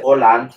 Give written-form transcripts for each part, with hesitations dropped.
Holland.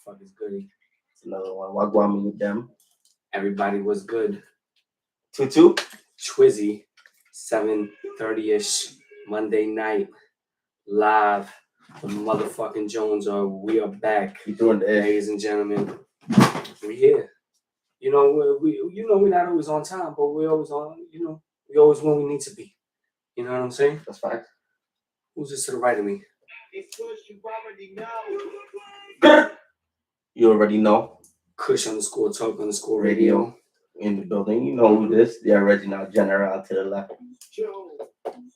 Fuck is goody. It's another one. Wagwami with them. Everybody was good. 2-2. Twizzy, 7:30ish Monday night, live from motherfucking Jones Hour. We are back, You doing the egg? ladies and gentlemen. We here. You know, we're not always on time, but we're always on. You know, we always when we need to be. You know what I'm saying? That's fine. Who's this to the right of me? You already know. Kush_talk_radio. In the building. You know who this. The original general to the left.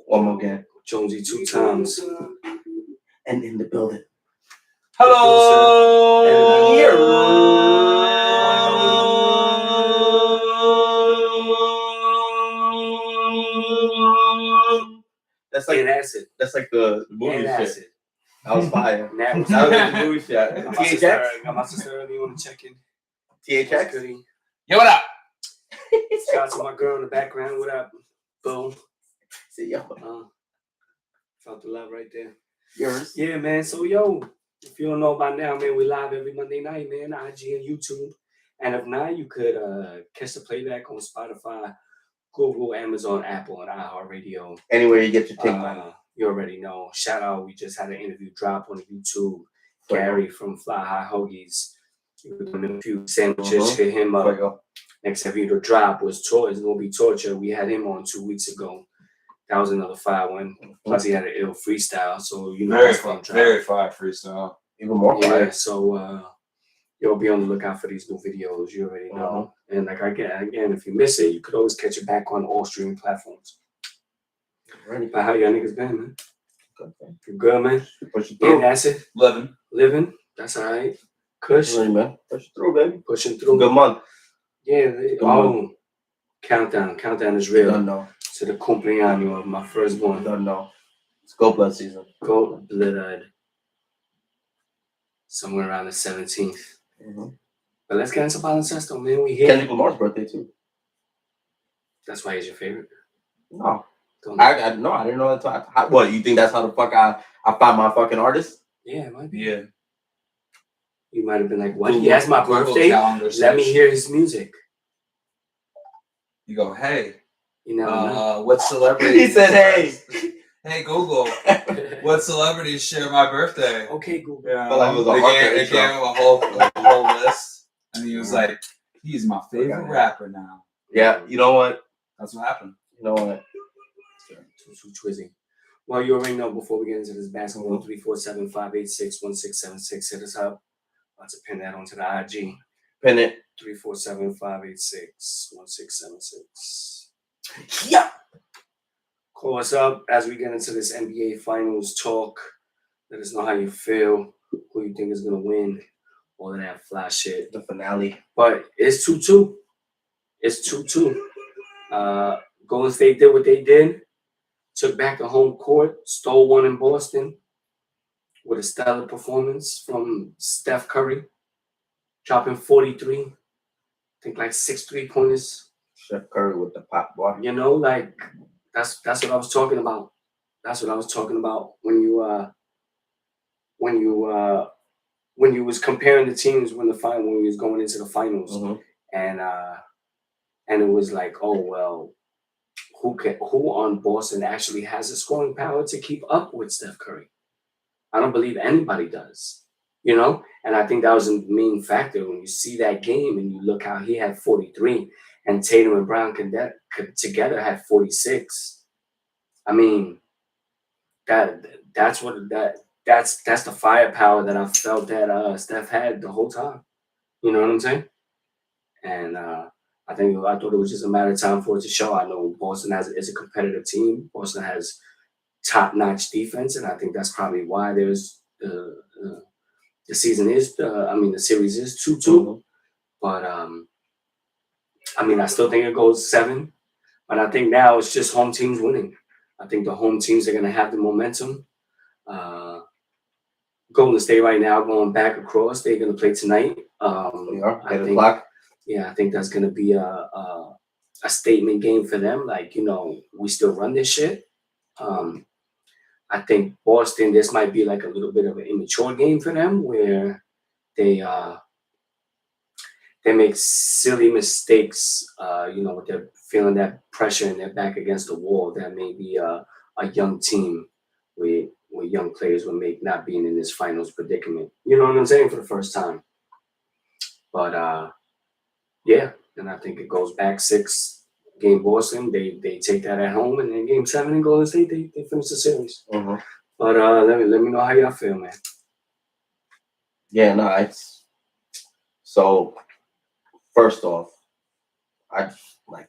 One more again. Jonesy 2 times. And in the building. That's like acid. That's like the movie And shit. acid. That was fire. That was That was like the movie shit. Got my sister early on the check-in. THX. Yo, what up? Shout out to my girl in the background. What up? Boom. See yo. Felt the love right there. Yours. Yeah, man. So, yo, if you don't know by now, man, we live every Monday night, man. IG and YouTube. And if not, you could catch the playback on Spotify, Google, Amazon, Apple, and iHeartRadio. Anywhere you get your thing, man. You already know. Shout out. We just had an interview drop on YouTube. Gary from Fly High Hoagies. We're doing a few sandwiches. Hit him up. Next interview to drop was It's Gonna Be Torture. We had him on 2 weeks ago. That was another fire one. Plus, he had an ill freestyle. So, you know, very fire freestyle. Even more fire. Yeah, so you'll be on the lookout for these new videos. You already know. And like again, if you miss it, you could always catch it back on all streaming platforms. Ready. But how y'all niggas been, man? Good, man. You good, man? Push it through. And that's it. Living. That's all right. Kush. Ready, man. Push it through, baby. Pushing through. Good month. Yeah. Countdown. Countdown is real. Don't know. To the cumpleaños of my firstborn. Don't know. It's gold blood season. Gold blood. Somewhere around the 17th. But let's get into baloncesto, man. We here. Kendrick Lamar's birthday too. That's why he's your favorite. No. I didn't know that. What, you think that's how the fuck I find my fucking artist? Yeah, it might be. Yeah. You might have been like, what? He has my birthday? Let me hear his music. You go, hey. You know, what celebrity? He said, hey. Hey, Google. What celebrities share my birthday? Okay, Google. Yeah. But like it was a They gave him a whole list. And he was like, he's my favorite rapper now. Yeah, you know what? That's what happened. You know what? Too twizzy. Well, you already know before we get into this basketball, 347-586-1676. Hit us up. About to pin that onto the IG. Pin it. 347-586-1676. Yeah. Call us up as we get into this NBA Finals talk. Let us know how you feel, who you think is going to win, all of that fly shit. The finale. But it's 2-2. It's 2-2. Golden State did what they did. Took back the home court. Stole one in Boston. with a stellar performance from Steph Curry, dropping 43. I think like 6 3-pointers. Steph Curry with the pop, boy. You know, like that's what I was talking about. That's what I was talking about when you was comparing the teams when we was going into the finals, and it was like, oh well, who on Boston actually has the scoring power to keep up with Steph Curry? I don't believe anybody does, you know? And I think that was a main factor when you see that game and you look how he had 43 and Tatum and Brown together had 46. I mean, that's the firepower that I felt that Steph had the whole time. You know what I'm saying? And I thought it was just a matter of time for it to show. I know Boston is a competitive team. Boston has top-notch defense, and I think that's probably why there's the series is 2-2. But I mean, I still think it goes 7. But I think now it's just home teams winning. I think the home teams are going to have the momentum. Golden State right now going back across. They're going to play tonight. I think that's going to be a statement game for them. Like, you know, we still run this shit. I think Boston, this might be like a little bit of an immature game for them where they make silly mistakes, with they're feeling that pressure and they're back against the wall. That may be a young team with young players will make not being in this finals predicament. You know what I'm saying? For the first time. But yeah, and I think it goes back 6 game Boston. They take that at home, and then game 7 in Golden State, they finish the series. But let me know how y'all feel, man. Yeah, no, it's so. First off, I like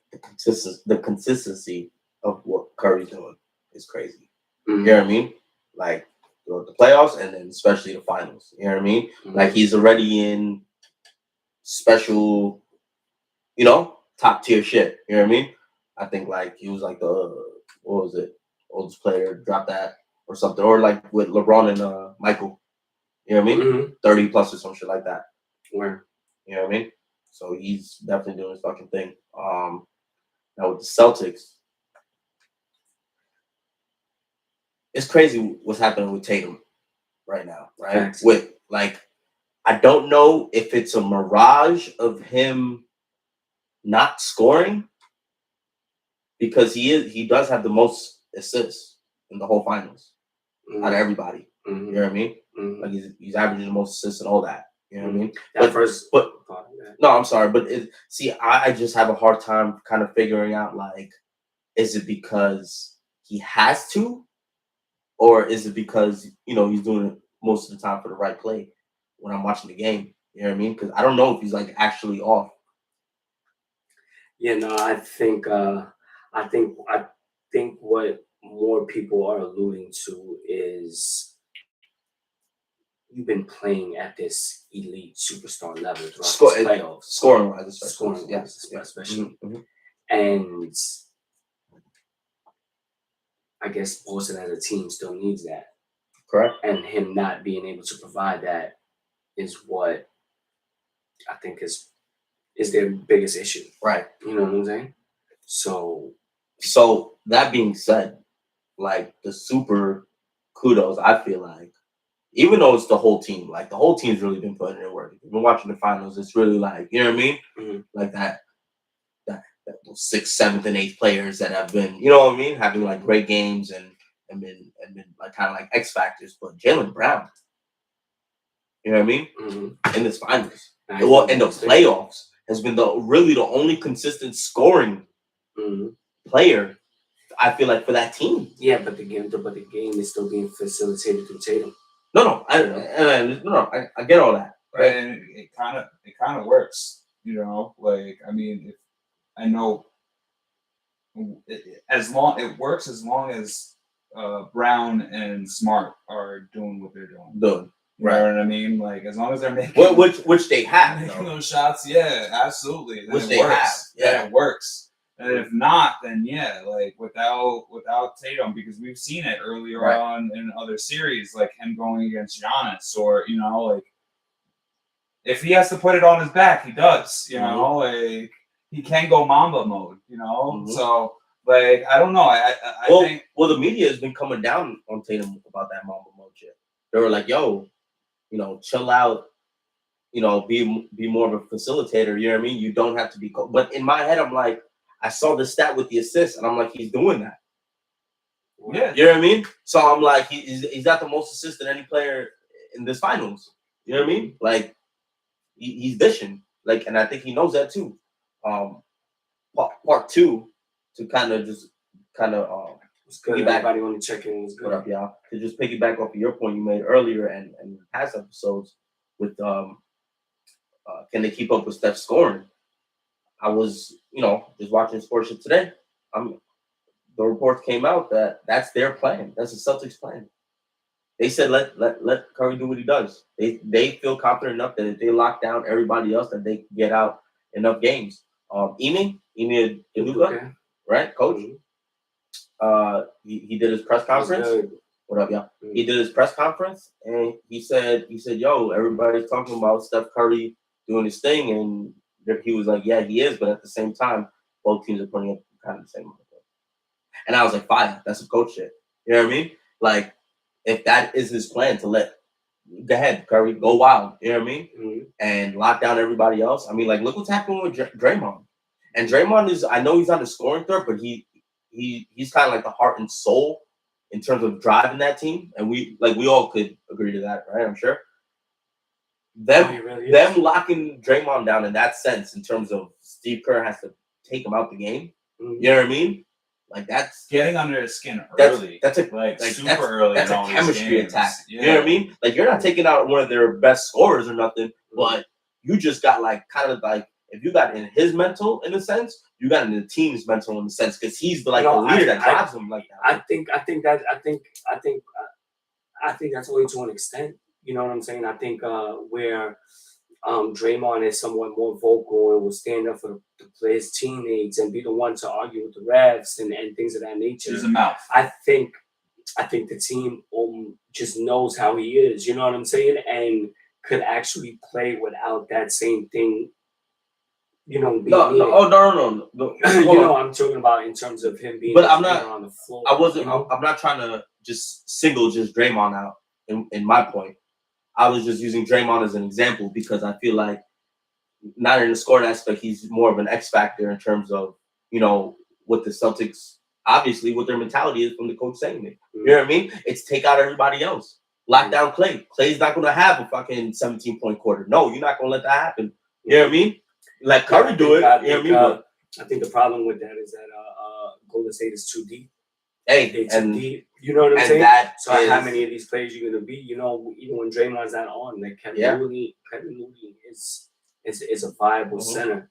the consistency of what Curry's doing is crazy. You know what I mean? Like the playoffs and then especially the finals. You know what I mean? Like he's already in special, top tier shit. You know what I mean? I think like he was like oldest player dropped that or something, or like with LeBron and Michael. You know what I mean? 30 plus or some shit like that. Where? You know what I mean? So he's definitely doing his fucking thing. Now with the Celtics, it's crazy what's happening with Tatum right now, right? Thanks. With like, I don't know if it's a mirage of him not scoring because he does have the most assists in the whole finals out of everybody. You know what I mean? Like he's averaging the most assists and all that. You know what I mean? No, I'm sorry, but I just have a hard time kind of figuring out like, is it because he has to, or is it because he's doing it most of the time for the right play when I'm watching the game? You know what I mean? Because I don't know if he's like actually off. Yeah, no, I think what more people are alluding to is you've been playing at this elite superstar level throughout the playoffs. Scoring wise, especially. And I guess Boston as a team still needs that. Correct. And him not being able to provide that is what I think is their biggest issue. Right. You know what I'm saying? So that being said, like the super kudos, I feel like, even though it's the whole team, like the whole team's really been putting in work. If you've been watching the finals, it's really like, you know what I mean? Like that those 6th, 7th, and 8th players that have been, you know what I mean, having like great games and been like kind of like X factors. But Jaylen Brown, you know what I mean, in this finals, in the playoffs, has been the only consistent scoring player. I feel like for that team. Yeah, but the game is still being facilitated through Tatum. No, I get all that, right? And it kind of works, Like, I mean, I know it works as long as Brown and Smart are doing what they're doing. You know what I mean? Like, as long as they're making which they have making those shots, yeah, absolutely. Which they have, yeah, it works. And if not, then yeah, like without Tatum, because we've seen it earlier on in other series, like him going against Giannis, or like if he has to put it on his back, he does. Like he can go Mamba mode. So like I don't know. I think the media has been coming down on Tatum about that Mamba mode shit. They were like, yo, chill out. Be more of a facilitator. You know what I mean? You don't have to be. But in my head, I'm like, I saw the stat with the assist, and I'm like, he's doing that. Yeah. You know what I mean? So I'm like, he's got the most assists than any player in this finals. You know what I mean? Like, he's dishing. Like, and I think he knows that too. Part two, to kind of it's good. Everybody want to check in. Was good. What up, y'all? To just piggyback off of your point you made earlier and past episodes with can they keep up with Steph's scoring? I was, just watching Sports Shit today. The reports came out that that's their plan. That's the Celtics' plan. They said let Curry do what he does. They feel confident enough that if they lock down everybody else, that they can get out enough games. Ime Adebayo, right, coach? He did his press conference. What up, y'all? He did his press conference and he said, yo, everybody's talking about Steph Curry doing his thing, and he was like, yeah, he is, but at the same time, both teams are putting up kind of the same amount. And I was like, fire, that's some coach shit. You know what I mean? Like, if that is his plan to go ahead, Curry, go wild. You know what I mean? Mm-hmm. And lock down everybody else. I mean, like, look what's happening with Draymond. And Draymond I know he's not a scoring threat, but he's kind of like the heart and soul in terms of driving that team. And we all could agree to that, right? I'm sure. Them locking Draymond down in that sense, in terms of Steve Kerr has to take him out the game. Mm-hmm. You know what I mean? Like, that's getting under his skin early. That's super early. That's a chemistry attack. Yeah. You know what I mean? Like, you're not taking out one of their best scorers or nothing, but you just got if you got in his mental in a sense, you got in the team's mental in a sense, because he's the leader that drives them like that. I think that's only to an extent. You know what I'm saying? I think where Draymond is somewhat more vocal and will stand up for his teammates and be the one to argue with the refs and things of that nature. He's a mouth. I think the team just knows how he is. You know what I'm saying? And could actually play without that same thing. No. I'm talking about in terms of him being. But I'm not on the floor. I'm not trying to just single Draymond out. In my point, I was just using Draymond as an example because I feel like, not in the scoring aspect, he's more of an X factor in terms of what the Celtics, obviously what their mentality is from the coach saying it. Mm-hmm. You know what I mean? It's take out everybody else. Lock down Klay. Klay's not going to have a fucking 17-point quarter. No, you're not going to let that happen. You know what I mean? Let Curry do it. You know what I mean? I think the problem with that is that Golden State is too deep. Hey, and deep. You know what I'm saying? How many of these players you're going to be? Even when Draymond's not on, like Kevin Looney is a viable center.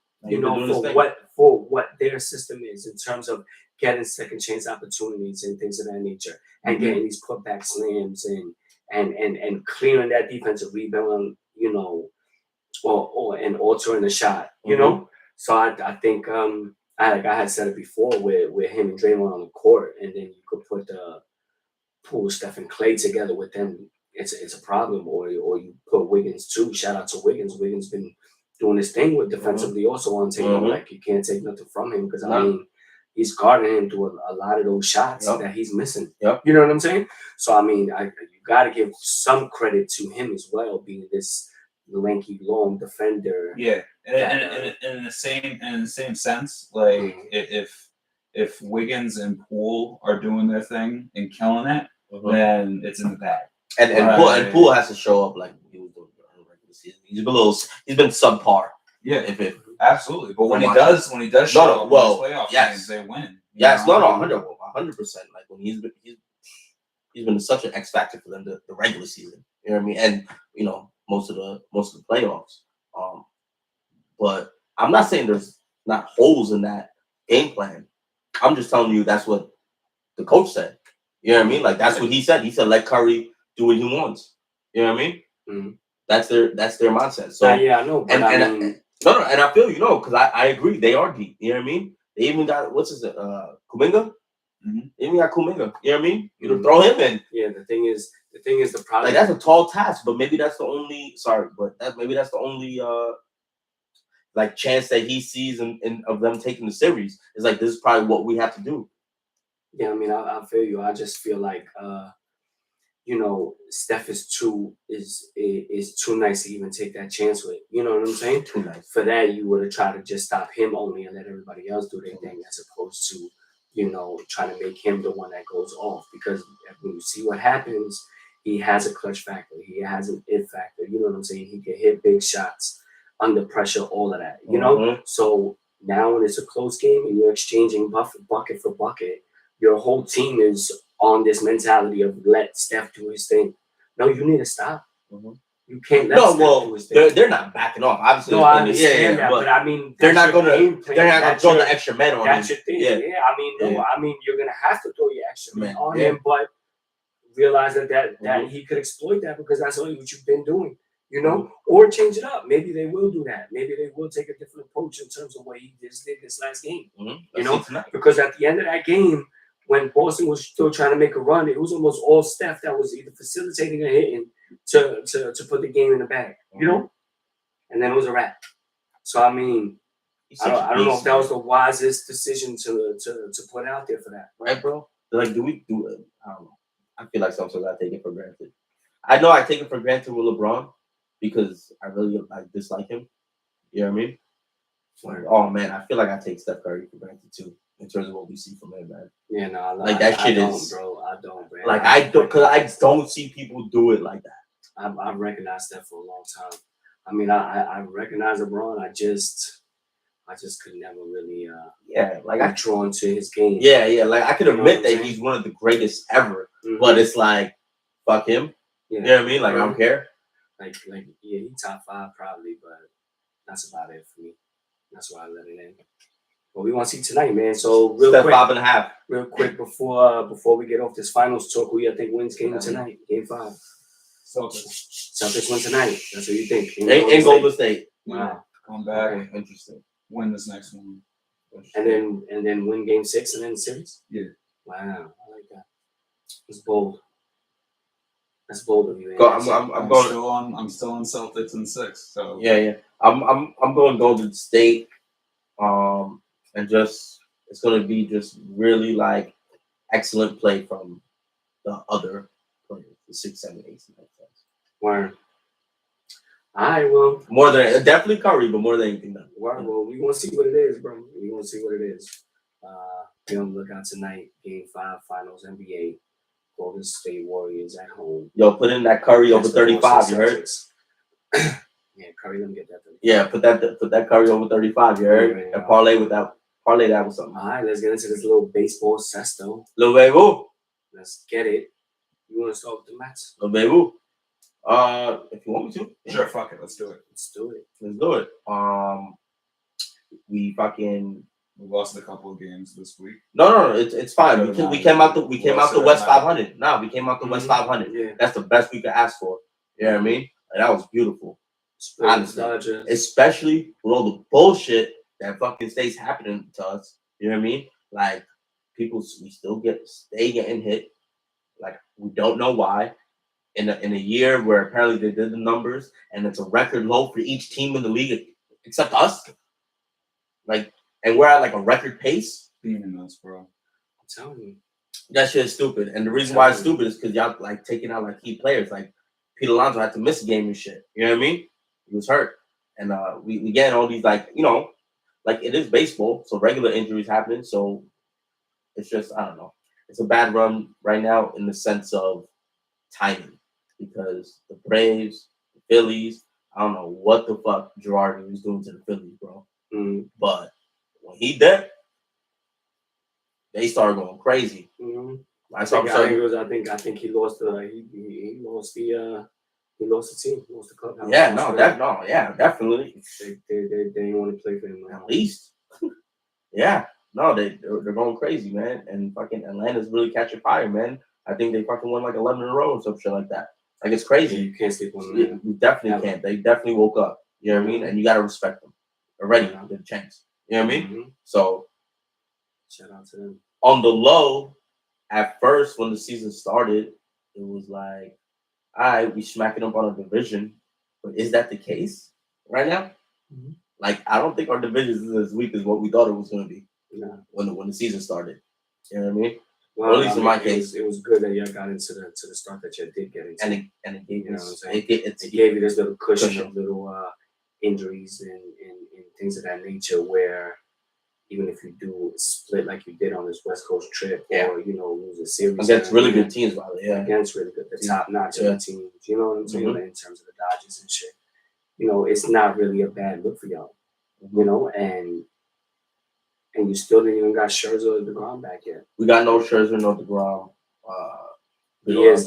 For what their system is in terms of getting second chance opportunities and things of that nature, and getting these putback slams and clearing that defensive rebound, or altering the shot, So I think I had said it before with him and Draymond on the court, and then you could put Poole, Steph, and Klay together with them. It's a problem, or you put Wiggins too. Shout out to Wiggins. Wiggins been doing his thing with defensively also on Tatum. Like, you can't take nothing from him because he's guarding him through a lot of those shots that he's missing. Yep. You know what I'm saying? So you got to give some credit to him as well, being this lanky, long defender. Yeah, and in the same sense, like if Wiggins and Poole are doing their thing and killing it, then it's in the bag. And Poole has to show up like he was doing during the regular season. He's been subpar. Yeah, absolutely. But when he does show up in the playoff games, they win. Yes, 100%. Like, when he's been such an X factor for them the regular season. You know what I mean? And most of the playoffs. But I'm not saying there's not holes in that game plan. I'm just telling you that's what the coach said. You know what I mean? Like, that's what he said. He said let Curry do what he wants. You know what I mean? Mm-hmm. That's their mindset. So I know. But and I feel because I agree they are deep. You know what I mean? They even got what's his Kuminga. Mm-hmm. They even got Kuminga. You know what I mean? You know, throw him in. Yeah, the thing is the problem. Like that's a tall task, but maybe that's the only. Sorry, but maybe that's the only like chance that he sees in of them taking the series. Is like this is probably what we have to do. Yeah, I mean, I feel you. I just feel like you know, Steph is too nice to even take that chance with. You know what I'm saying? Too nice. For that, you would have tried to just stop him only and let everybody else do their thing, as opposed to, you know, trying to make him the one that goes off. Because when you see what happens, he has a clutch factor. He has an it factor. You know what I'm saying? He can hit big shots under pressure, all of that. You know? So now when it's a close game and you're exchanging bucket for bucket, your whole team is on this mentality of let Steph do his thing. No, you need to stop. You can't let Steph do his thing. They're not backing off. Obviously, no, I understand that, but I mean, they're not gonna throw the extra men on him. That's your thing. Yeah, I mean, no, I mean, you're gonna have to throw your extra men on him, but realize that he could exploit that because that's only what you've been doing. You know, or change it up. Maybe they will do that. Maybe they will take a different approach in terms of what he just did this last game. You know, because at the end of that game, when Boston was still trying to make a run, it was almost all Steph that was either facilitating or hitting to put the game in the bag, you know? And then it was a wrap. So, I mean, I don't know if that was the wisest decision to put out there for that. Right, bro? Like, do we do it? I don't know. I feel like sometimes I take it for granted. I know I take it for granted with LeBron because I really dislike him. You know what I mean? Like, oh, man, I feel like I take Steph Curry for granted, too. In terms of what we see from him, man. Yeah, no, like that shit is, bro. I don't, man. Like I don't see people do it like that. I've recognized that for a long time. I mean, I recognize LeBron. I just could never really get drawn to his game. Yeah. Like I could admit that he's one of the greatest ever, but it's like fuck him. Yeah. You know what I mean? Like I don't care. Like yeah, he's top 5 probably, but that's about it for me. That's why I let it in. But we want to see tonight, man. So real quick, 5.5. Real quick before we get off this finals talk, who you think wins game tonight? Game 5. Celtics win tonight. That's what you think. In Golden State. Wow. Come back. Okay. Interesting. Win this next one. And then win game 6 and then the series? Yeah. Wow. I like that. It's bold. That's bold of you. I'm still on Celtics in 6. So yeah. I'm going Golden State. And just it's gonna be just really like excellent play from the other players, the 6, 7, 8, 9. Word. All right, well, more than definitely Curry, but more than anything else. Well, we want to see what it is, bro. We want to see what it is. Be on the lookout tonight. Game 5, Finals, NBA. Golden State Warriors at home. Yo, put in that Curry over 35. You heard? Yeah, Curry, let me get that. Yeah, put that Curry over 35. You heard? And parlay that with something. All right, let's get into this little baseball sesto. Lil Baby. Let's get it. You want to start with the Mets? Lil Baby. If you want me to. Sure, fuck it. Let's do it. Let's do it. We lost a couple of games this week. No, it's fine. We came out the West 500. No, we came out the West 500. Yeah. That's the best we could ask for. You know what I mean? And that was beautiful. Honestly. Especially with all the bullshit that fucking stays happening to us. You know what I mean? Like we still stay getting hit. Like we don't know why. In a year where apparently they did the numbers and it's a record low for each team in the league except us. Like, and we're at like a record pace. Beating us, bro. I'm telling you. That shit is stupid. And the reason why it's stupid is because y'all like taking out like key players. Like Pete Alonso had to miss a game and shit. You know what I mean? He was hurt. And we get all these like, you know, like it is baseball, so regular injuries happening. So it's just, I don't know. It's a bad run right now in the sense of timing. Because the Braves, the Phillies, I don't know what the fuck Girardi was doing to the Phillies, bro. But when he did, they started going crazy. I think he lost the he lost the team, lost the clubhouse. Yeah, definitely. They didn't want to play for him. At least, yeah, no, they're going crazy, man. And fucking Atlanta's really catching fire, man. I think they fucking won like 11 in a row or some shit like that. Like it's crazy. Yeah, you can't sleep on them. You definitely can't. They definitely woke up. You know what I mean? And you gotta respect them. Already, get a chance. You know what I mean? So Shout out to them. On the low, at first when the season started, it was like, all right, we smacking up on our division, but is that the case right now? Mm-hmm. Like, I don't think our division is as weak as what we thought it was going to be when the season started. You know what I mean? Well, or at least in my case, it was good that you got into the start that you did get into, and it gave you know us, what I'm saying? it gave you this little cushion of little injuries and things of that nature, where even if you do split like you did on this West Coast trip, or lose a series against really good teams, by the way, against really good, the top notch of the teams, you know what I'm saying? In terms of the Dodgers and shit, it's not really a bad look for y'all, and you still didn't even got Scherzer or DeGrom back yet. We got no Scherzer, no DeGrom. Diaz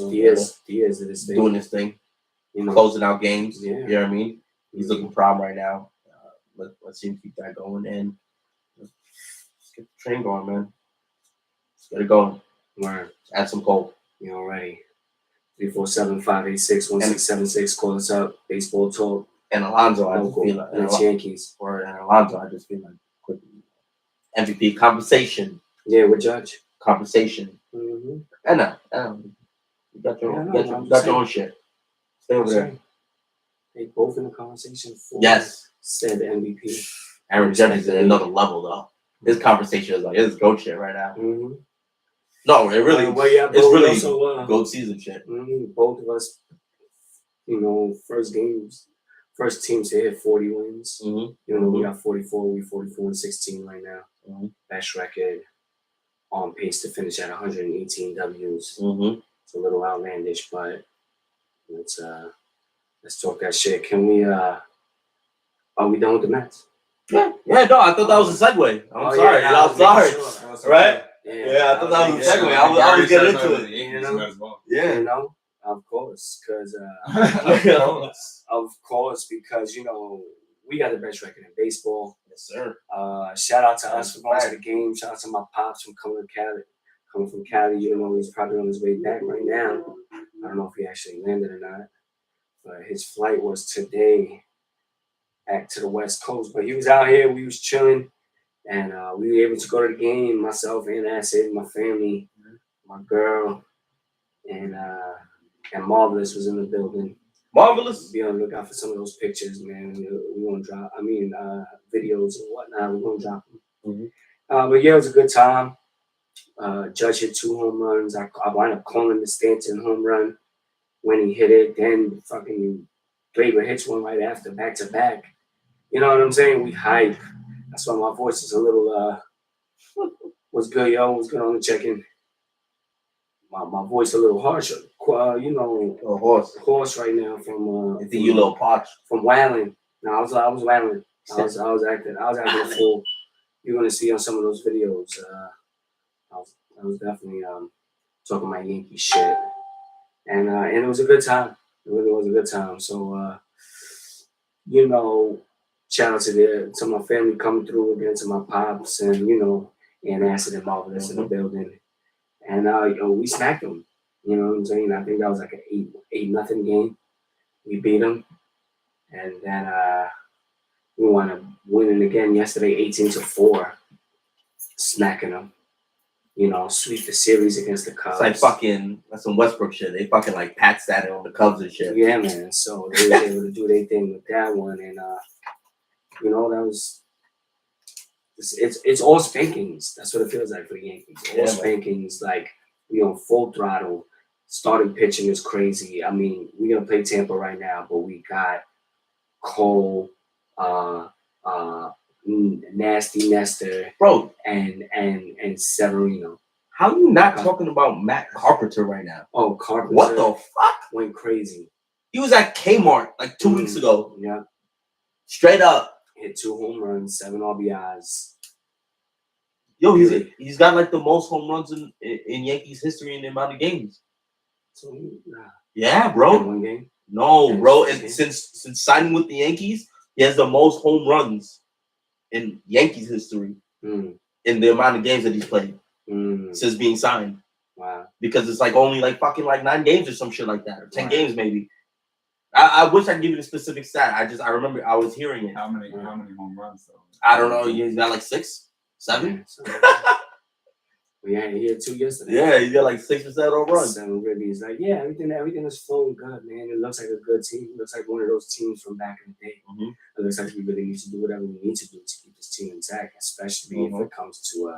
did his thing. Doing his thing. Closing out games. Yeah. You know what I mean? He's looking prom right now. Let's see him keep that going. And let's get the train going, man. Let's get it going. Right. Add some coal. You already. 347-586-1676. Call us up. Baseball talk. And Alonso, I just feel like. And the Yankees. Or Alonso, I just feel like. MVP compensation. Yeah, with Judge. Compensation. Mm-hmm. And you got your own shit. Stay over there. They both in the conversation for said MVP. Aaron Judge is at another level though. His conversation is like his GOAT shit right now. Mm-hmm. No, it really it's really also, GOAT season shit. Mm-hmm. Both of us, first teams to hit 40 wins. Mm-hmm. We got 44. We 44-16 right now. Mm-hmm. Best record, on pace to finish at 118 W's. Mm-hmm. It's a little outlandish, but let's talk that shit. Can we? Are we done with the Mets? Yeah. No, I thought that was a segue. I'm sorry. Yeah, I'm sorry. Sure. Right? Yeah, I thought that was a segue. I was getting into it. Of course, because we got the best record in baseball. Yes, sir. Shout out to us for going to the game. Shout out to my pops from coming from Cali. He's probably on his way back right now. I don't know if he actually landed or not, but his flight was today back to the West Coast. But he was out here. We was chilling, and we were able to go to the game. Myself and Acid, my family, my girl, and Marvelous was in the building. Marvelous. Be on the lookout for some of those pictures, man. We want to drop. Videos and whatnot. We're gonna drop them. Mm-hmm. But yeah, it was a good time. Judge hit 2 home runs. I wound up calling the Stanton home run when he hit it. Then fucking Glaber hits one right after, back to back. You know what I'm saying? We hype. That's why my voice is a little. What's good, yo? What's good on the check-in? My voice a little harsh. Hoarse right now from. I think you a little parched from wailing. No, I was wailing. I was acting a fool. You're gonna see on some of those videos. I was definitely talking my Yankee shit, and it was a good time. It really was a good time. So shout out to my family coming through again, to my pops, and and Acid and Marvelous in the building, and we smacked them. You know what I'm saying? I think that was like an 8-0 game. We beat them, and then we wound up winning again yesterday, 18-4, smacking them. Sweep the series against the Cubs. It's like that's some Westbrook shit. They fucking like Pat Static on the Cubs and shit. Yeah, man. So they were able to do their thing with that one, and that was. It's all spankings. That's what it feels like for the Yankees. All spankings. Like we on full throttle. Starting pitching is crazy. I mean, we're gonna play Tampa right now, but we got Cole, Nasty Nestor, bro, and Severino. How you not talking about Matt Carpenter right now? Oh, Carpenter! What the fuck? Went crazy. He was at Kmart like 2 weeks ago. Yeah, straight up. Hit 2 home runs, 7 RBIs. Yo, he's got like the most home runs in Yankees history in the amount of games. So yeah, bro. In 1 game? No, bro. And since signing with the Yankees, he has the most home runs in Yankees history in the amount of games that he's played since being signed. Wow. Because it's like only like fucking like 9 games or some shit like that, or 10 games maybe. I wish I could give you the specific stat. I remember I was hearing it. How many home runs though? I don't know. He's got like 6, 7. He had 2 yesterday. Yeah, he got like 6% on runs. 7 ribbies. Like, yeah, everything is flowing good, man. It looks like a good team. It looks like one of those teams from back in the day. Mm-hmm. It looks like we really need to do whatever we need to do to keep this team intact, especially if it comes to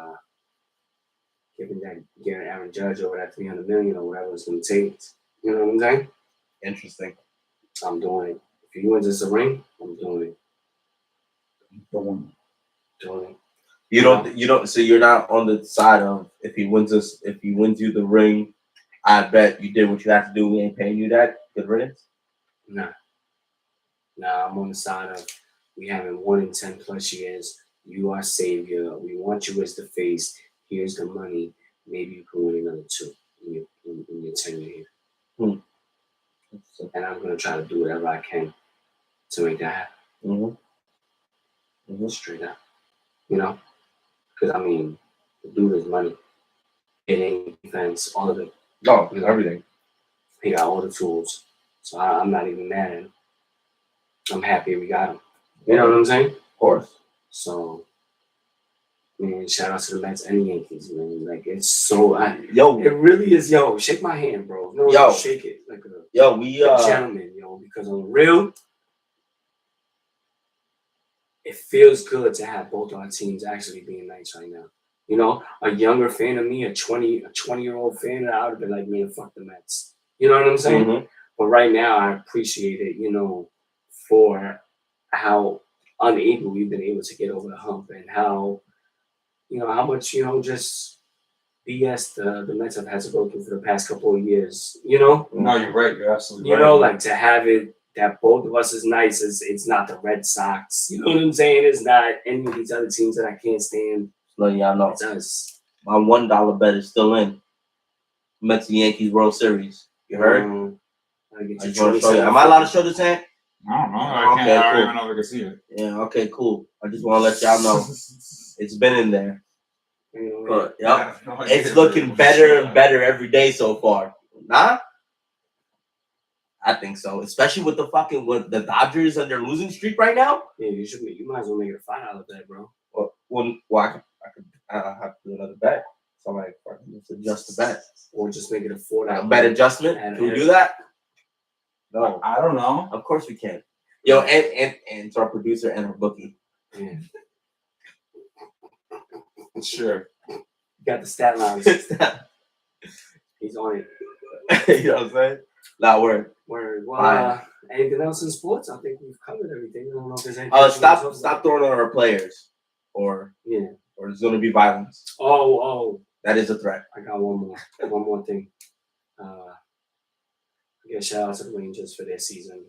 getting Aaron Judge over that $300 million or whatever it's going to take. You know what I'm saying? Interesting. I'm doing it. If he wins us a ring, I'm doing it. Doing it. You don't. So you're not on the side of if he wins you the ring, I bet you did what you have to do. We ain't paying you that. Good riddance. Nah, I'm on the side of we haven't won in 10 plus years. You are savior. We want you as the face. Here's the money. Maybe you can win another 2 in your tenure here. And I'm gonna try to do whatever I can to make that happen. Straight up, you know, because I mean, the dude is money. Hitting, defense, all of it. No, everything. He got all the tools, so I'm not even mad at him. I'm happy we got him. You know what I'm saying? Of course. So, man, shout out to the Mets and the Yankees, man. Like, it's so, it really is, shake my hand, bro. No, shake it like a gentleman, because on the real, it feels good to have both our teams actually being nice right now. You know, a younger fan of me, a 20-year-old fan, I would have been like, man, fuck the Mets. You know what I'm saying? Mm-hmm. But right now, I appreciate it, for how unable we've been able to get over the hump and how much, just BS the Mets have had to go through for the past couple of years, No, you're right. You're absolutely right. Like to have it that both of us is nice it's not the Red Sox. You know what I'm saying? It's not any of these other teams that I can't stand. Letting y'all know. It's us. My $1 bet is still in. Mets and Yankees World Series. You heard? Am I allowed to show this hand? I don't know. I don't even know if I can see it. Yeah, okay, cool. I just want to let y'all know. It's been in there. But, it's looking better and better every day so far. Nah? I think so. Especially with the Dodgers and their losing streak right now. Yeah, you might as well make it a $5 bet, bro. I have to do another bet. So I'm like, let's adjust the bet. Or just make it a $4 bet adjustment. Can we do that? No. I don't know. Of course we can. Yo, and to our producer and our bookie. Yeah. Sure. You got the stat lines. He's on it. You know what I'm saying? Not word. Well, anything else in sports? I think we've covered everything. I don't know if there's anything. Stop throwing on our players. Or there's going to be violence. Oh. That is a threat. I got one more thing. Shout out to the Rangers for their season.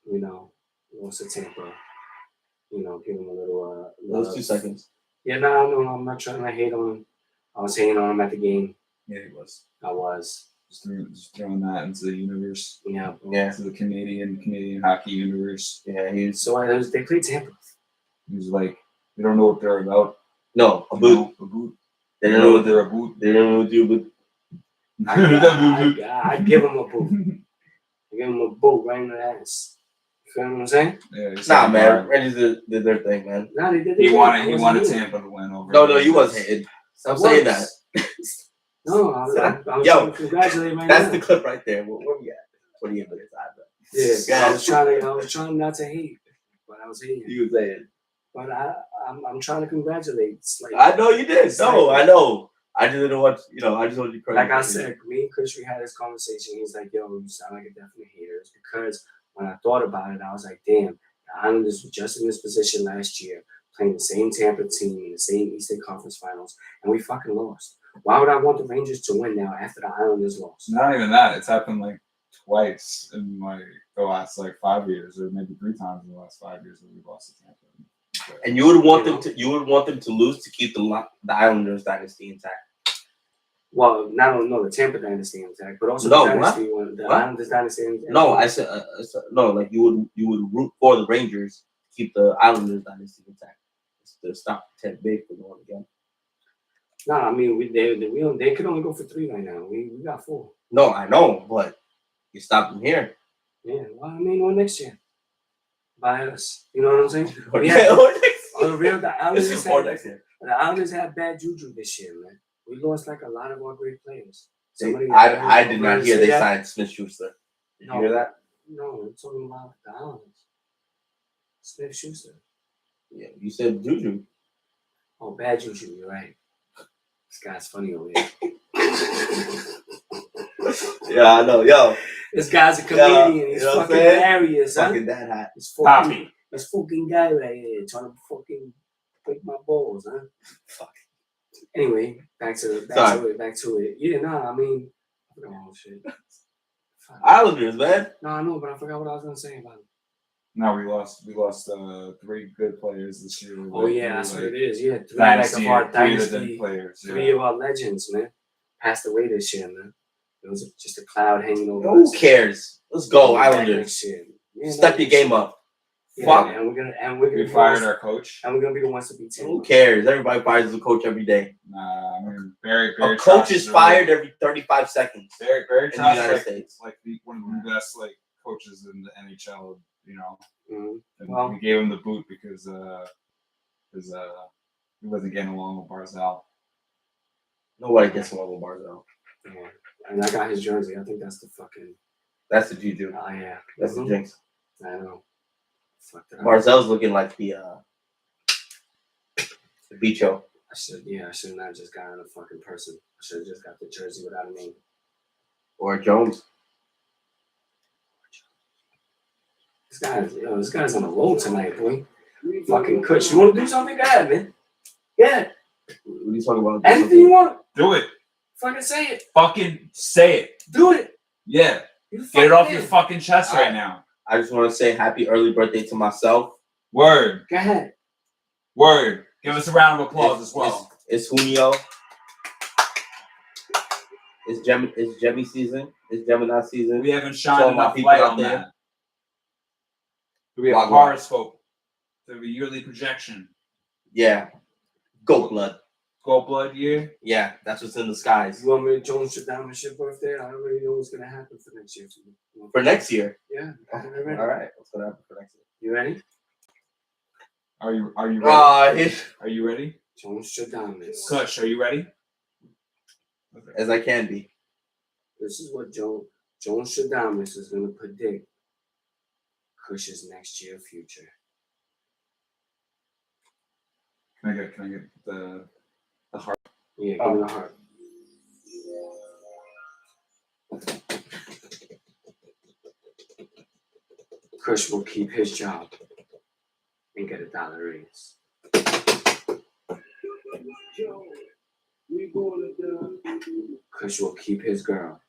Lost to Tampa. Give them a little. Those 2 seconds. Yeah, no, I'm not trying to hate on him. I was hating on him at the game. Yeah, he was. I was. Just throwing that into the universe. Yeah. To the Canadian hockey universe. Yeah, they played Tampa. He was like, they don't know what they're about. No, a boot. They don't know what they're about. They don't know what they're about. I give him a boot. I give him a boot right in the ass. You feel what I'm saying? Yeah, man. Rangers did their thing, man. Nah, they did. He wanted Tampa to win over. No, you wasn't hating. Stop saying that. No, I was trying to congratulate right that's now. the clip right there. Where we at? 28 minutes out. Yeah, I was trying not to hate, but I was hating. You were saying. But I'm trying to congratulate. I know you did. No, I know. I just didn't want I just wanted to credit. Like I said, me and Chris, we had this conversation. He's like, yo, you sound like a definite hater. It's because when I thought about it, I was like, damn, the Islanders were just in this position last year, playing the same Tampa team in the same Eastern Conference Finals, and we fucking lost. Why would I want the Rangers to win now after the Islanders lost? Not even that. It's happened like twice in the last 5 years, or maybe 3 times in the last 5 years that we've lost to Tampa. And you would want them to lose to keep the Islanders dynasty intact. Well, the Tampa dynasty intact, but also the dynasty one, the Islanders dynasty intact. No, I said no. Like you would root for the Rangers to keep the Islanders dynasty intact. To stop Ted Big from going again. No, I mean they could only go for 3 right now. We got 4. No, I know, but you stopped them here. Yeah, well, I mean, what next year? By us, you know what I'm saying? The Islanders Islanders have bad juju this year, man. We lost like a lot of our great players. I did not hear they signed Smith-Schuster. Did you hear that? No, I'm talking about the Islanders. Smith-Schuster. Yeah, you said Juju. Oh, bad Juju. You're right. This guy's funny over here. Yeah, I know. Yo, this guy's a comedian. He's fucking hilarious, huh? Fucking that hat. This fucking guy right here trying to fucking break my balls, huh? Fuck. Anyway, back to it. Yeah, nah, I mean, oh shit. Islanders, man. No, I know, but I forgot what I was gonna say about it. No, we lost 3 good players this year. Oh yeah, that's what it is. Yeah, 3 of our dynasty players. 3 of our legends, man, passed away this year, man. It was just a cloud hanging over us. Who cares? Let's go, Islanders. Yeah, step your game up. Yeah, Fuck. and we're gonna we fired our coach. And we're gonna be the ones to beat 10. Who cares? Everybody fires the coach every day. Nah, I mean, very a coach is fired every 35 seconds. Very in the United States. Like one of the best coaches in the NHL. You know, mm-hmm. And we gave him the boot because he wasn't getting along with Barzal. Nobody gets along with Barzal. Yeah. And I got his jersey. I think that's the fucking. That's the Juju. Oh yeah. That's the jinx. I know. Fuck that. Barzal's looking like the Bicho. I should not just got a fucking person. I should have just got the jersey without a name. Or Jones. This guy's on a roll tonight, boy. Fucking Kush. You want to do something? Go ahead, man. Yeah. What are you talking about? Anything you want. Do it. Fucking say it. Fucking say it. Do it. Yeah. Get it off your fucking chest right now. I just want to say happy early birthday to myself. Word. Go ahead. Word. Give us a round of applause as well. It's Junio. It's Gemini season. It's Gemini season. We haven't shined enough light on that. Do we have a horoscope? Do we have a yearly projection? Yeah. Goat blood. Goat blood year? Yeah, that's what's in the skies. You want me to Jones Shadam your birthday? I already know what's going to happen for next year. For next year? Yeah. All right. What's going to happen for next year? You ready? Are you ready? Are you ready? Jones Shadam. Kush, are you ready? As I can be. This is what Jones Shadamis is going to predict Kush's next year future. Can I get the heart? Yeah, give me the heart. Kush will keep his job and get $1 raise. Kush will keep his girl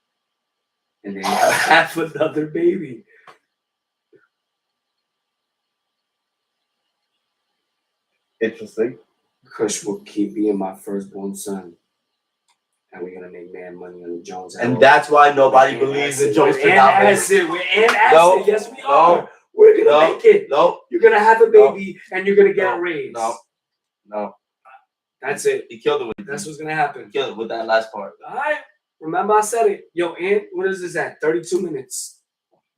and then have another baby. Interesting. Kush will keep being my firstborn son. And we're going to make mad money on the Jones Hour. And that's why nobody believes in Jones We're in acid. Yes, we are. We're going to make it. No. You're going to have a baby and you're going to get a raise. No. That's it. He killed it with That's what's going to happen. He killed it with that last part. All right. Remember I said it. Yo, Ant, what is this at? 32 minutes.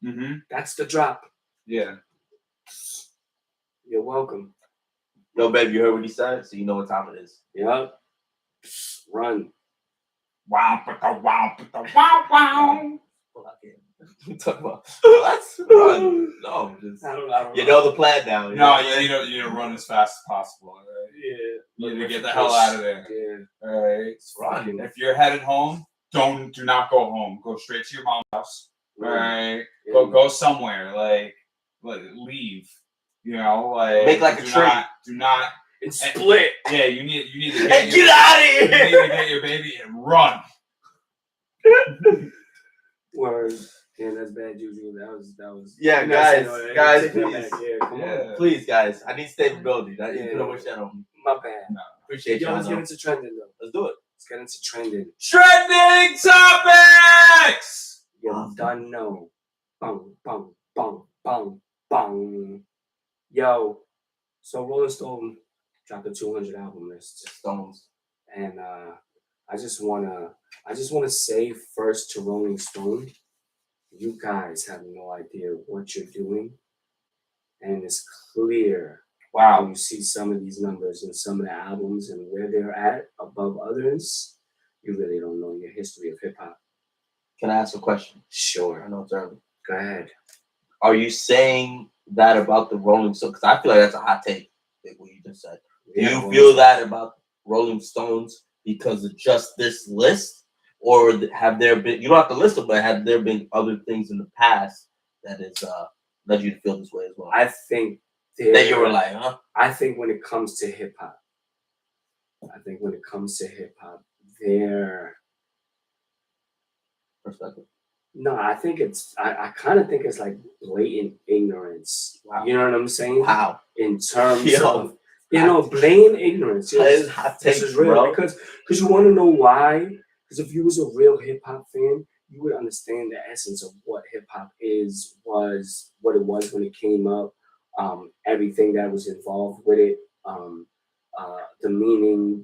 Mm-hmm. That's the drop. Yeah. You're welcome. Yo, babe, you heard what he said? So you know what time it is. Yep. Run. Wow. We talk about let's run. No, just I don't you know the plan now. No, you need to run as fast as possible. Right? Yeah. You need to get the hell out of there. Yeah. All right. Run. If you're headed home, do not go home. Go straight to your mom's house. All right. Yeah. Go somewhere. Like leave. You know, make like a tree. Do not. And split. Yeah, you need to get out of here. You need to get your baby and run. Word. Yeah, that's bad juju. That was. Yeah, guys, please. Yeah, come on. Please, guys. I need stability. You put a wish that on me. My bad. No. Appreciate you. Let's get into trending though. Let's do it. Let's get into trending. Trending topics. You done know. Bang, bang, bang, bang, bang. Yo, so Rolling Stone dropped the 200 album list. Stones. And I just wanna say first to Rolling Stone, you guys have no idea what you're doing. And it's clear when you see some of these numbers and some of the albums and where they're at above others. you really don't know your history of hip hop. Can I ask a question? Sure. I know it's early. Go ahead. Are you saying that about the Rolling Stones? Because I feel like that's a hot take, like what you just said. Do you feel that about Rolling Stones because of just this list? Or have there been, you don't have to list them, but have there been other things in the past that has led you to feel this way as well? I think that you were like, huh? I think when it comes to hip hop, their perspective. No, I think I kind of think it's like blatant ignorance. Wow. You know what I'm saying? Wow. In terms of, blatant ignorance. This is real. Bro. Because you want to know why? Because if you was a real hip hop fan, you would understand the essence of what hip hop was what it was when it came up, everything that was involved with it, the meaning,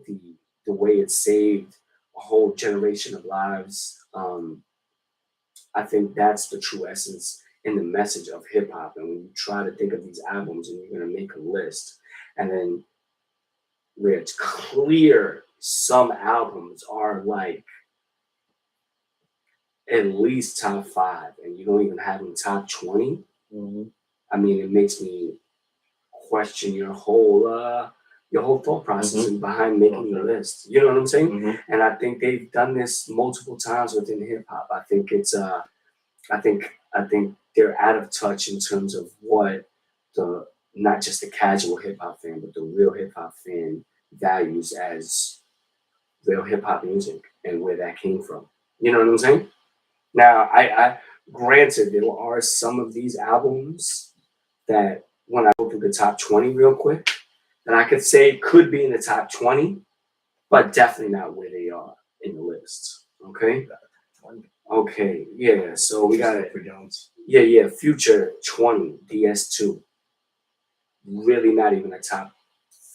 the way it saved a whole generation of lives. I think that's the true essence and the message of hip hop. And when you try to think of these albums and you're going to make a list, and then where it's clear some albums are like at least top 5, and you don't even have them top 20. Mm-hmm. I mean, it makes me question your whole thought process behind making your list. You know what I'm saying? Mm-hmm. And I think they've done this multiple times within hip hop. I think it's I think they're out of touch in terms of what the not just the casual hip hop fan, but the real hip hop fan values as real hip hop music and where that came from. You know what I'm saying? Now, I granted there are some of these albums that when I go through the top 20 real quick, that I could say could be in the top 20, but definitely not where they are in the list. Okay. Okay, yeah, so we got it for Jones. Yeah, Future 20, DS2. Really not even a top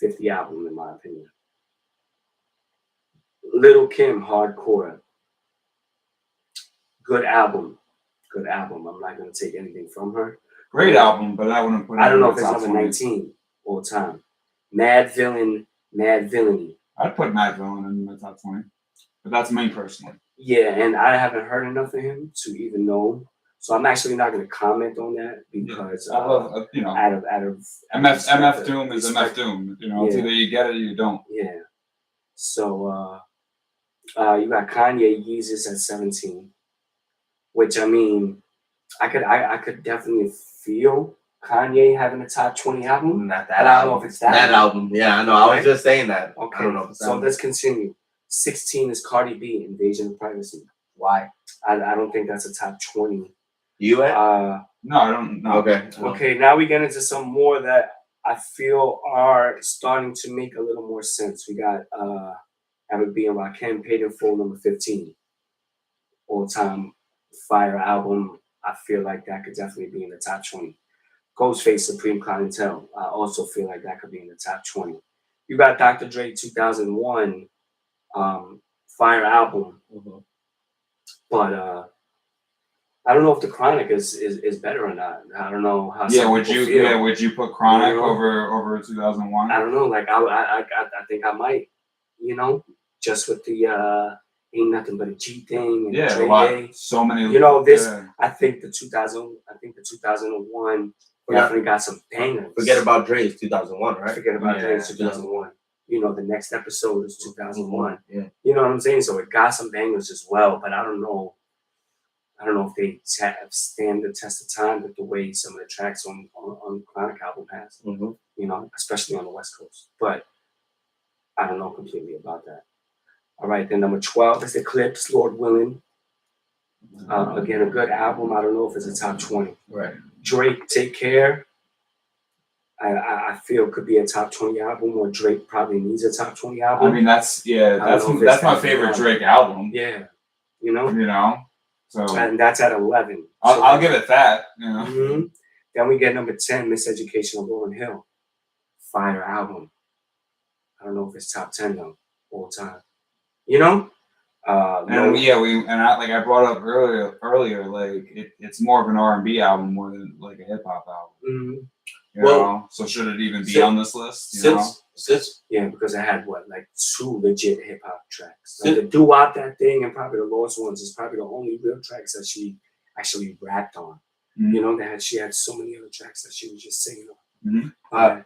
50 album in my opinion. Little Kim, Hardcore. Good album. I'm not going to take anything from her. Great album, but I wouldn't put it I don't know if in it's the top number 20. 19 all time. Mad Villain, Mad Villainy. I'd put Mad Villain in the top 20, but that's me personally. Yeah, and I haven't heard enough of him to even know. So I'm actually not going to comment on that because I love, out of MF Doom is MF Doom. It's either you get it or you don't. Yeah. So you got Kanye Yeezus at 17, which I mean, I could definitely feel Kanye having a top 20 album. Not that but I don't know if it's that album. Yeah, I know. I was just saying that. Okay. I don't know if it's so let's continue. 16 is Cardi B, Invasion of Privacy. Why? I don't think that's a top 20. You at? No, I don't know. Okay. Okay, now we get into some more that I feel are starting to make a little more sense. We got Have It Be and Rakim, Paid in Full, number 15. All-time fire album. I feel like that could definitely be in the top 20. Ghostface, Supreme Clientele. I also feel like that could be in the top 20. You got Dr. Dre, 2001, fire album. Mm-hmm. But I don't know if the Chronic is better or not. I don't know how. Would you put Chronic over 2001? I don't know. Like I think I might. Just with the Ain't Nothing But a G thing. And Dre, so many. This. I think the 2001 definitely got some bangers. Forget about Dre's 2001, right? Forget about Dre's 2001. The next episode is 2001. Yeah. You know what I'm saying? So it got some bangers as well, but I don't know if they stand the test of time with the way some of the tracks on the Chronic album has. Mm-hmm. Especially on the West Coast. But I don't know completely about that. All right, then number 12 is Eclipse, Lord Willing. Again, a good album. I don't know if it's a top 20. Right. Drake, Take Care. I feel could be a top 20 album, or Drake probably needs a top 20 album. I mean, that's my favorite Drake album. Yeah. So and that's at 11. I'll give it that. Mm-hmm. Then we get number 10, Miseducation of Lauryn Hill. Fire album. I don't know if it's top 10 though, all time. I brought up earlier, like it's more of an R&B album more than like a hip hop album. Mm-hmm. So should it even be on this list? Because I had like 2 legit hip hop tracks. Like the doo-wop, that thing, and probably the Lost Ones is probably the only real tracks that she actually rapped on. You know, she had so many other tracks that she was just singing on.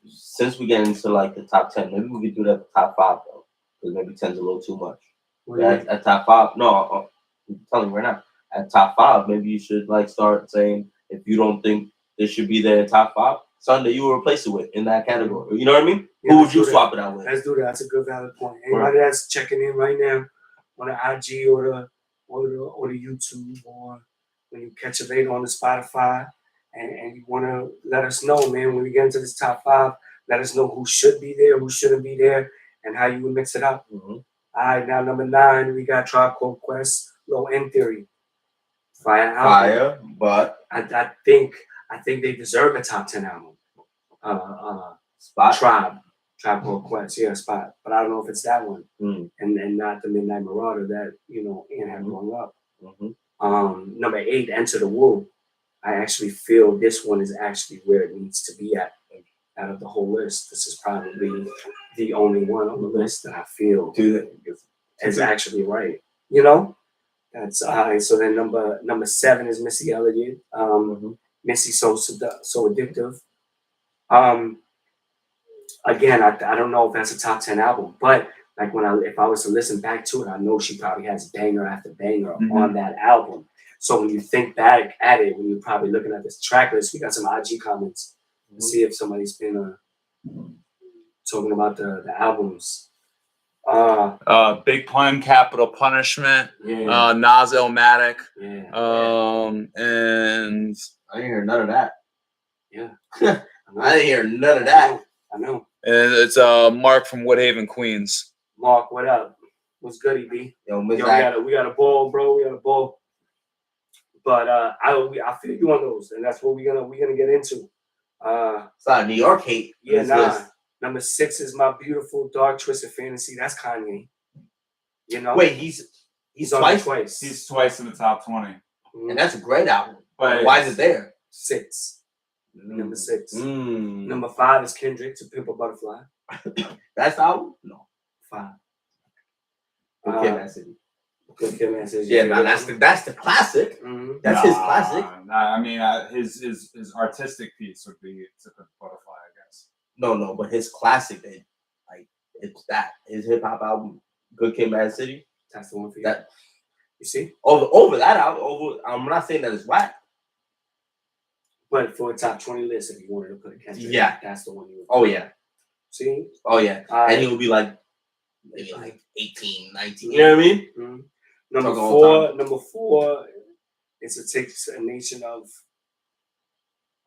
Since we get into like the top 10, maybe we could do that at the top 5 though, because maybe 10's a little too much. At top 5, no, I'm telling you right now. At top 5, maybe you should like start saying if you don't think this should be there in top 5, something that you will replace it with in that category. You know what I mean? Yeah, who would you swap it out with? Let's do that. That's a good valid point. Anybody that's checking in right now on the IG or the YouTube, or when you catch it later on the Spotify, and you want to let us know, man, when we get into this top 5, let us know who should be there, who shouldn't be there, and how you would mix it up. All right, now number 9, we got Tribe Called Quest, Low End Theory. Fire, but I think they deserve a top 10 album. Spot. Tribe Called Quest, yeah, Spot. But I don't know if it's that one, and not the Midnight Marauder that Ian had brought up. Number 8, Enter the Woo. I actually feel this one is actually where it needs to be at. Out of the whole list, this is probably the only one on the list that I feel is actually right. You know, that's so then number 7 is Missy Elliott. Missy so addictive. Again, I don't know if that's a top 10 album, but like if I was to listen back to it, I know she probably has banger after banger on that album. So when you think back at it, when you're probably looking at this track list, we got some IG comments. See if somebody's been talking about the albums. Big Pun, Capital Punishment, Nas Illmatic, and I didn't hear none of that. Yeah, I didn't hear none of that. I know. And it's Mark from Woodhaven, Queens. Mark, what up? What's good, EB? Yo, we got a ball, bro. We got a ball. But I feel you on those, and that's what we're gonna get into. It's not New York hate. Yeah, nah. Number 6 is My Beautiful Dark Twisted Fantasy. That's Kanye. You know. Wait, he's on twice. He's twice in the top 20, and that's a great album. But why is it there? 6. Number 6. Number 5 is Kendrick, To Pimp a Butterfly. That's the album? No. 5. Good Kid, Mad City. Good Kid, Mad City. Yeah, that's the classic. That's his classic. I mean, his artistic piece would be To Pimp a Butterfly, I guess. No, but his classic, it's that. His hip hop album, Good Kid, Mad City. That's the one for you. That, you see? Over that album, I'm not saying that it's whack. But for a top 20 list, if you wanted to put a Kendrick, that's the one you would put. Oh, yeah. See? Oh, yeah. And he would be like, maybe like 18, 19. You know what I mean? Number 4, It Takes a Nation of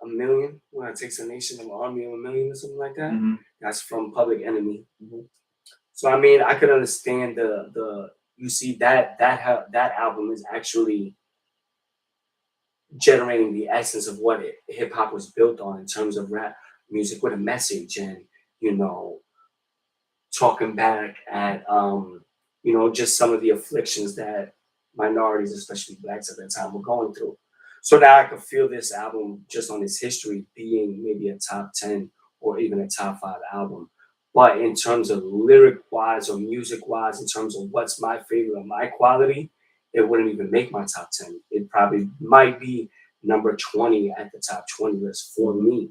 a Million. Well, It Takes a Nation of an Army of a Million or something like that. That's from Public Enemy. So, I mean, I could understand you see that album is actually generating the essence of what hip hop was built on in terms of rap music with a message, and talking back at just some of the afflictions that minorities, especially blacks at that time, were going through. So now I could feel this album just on its history being maybe a top 10 or even a top 5 album. But in terms of lyric wise or music wise, in terms of what's my favorite or my quality, it wouldn't even make my top 10. It probably might be number 20 at the top 20 list for me.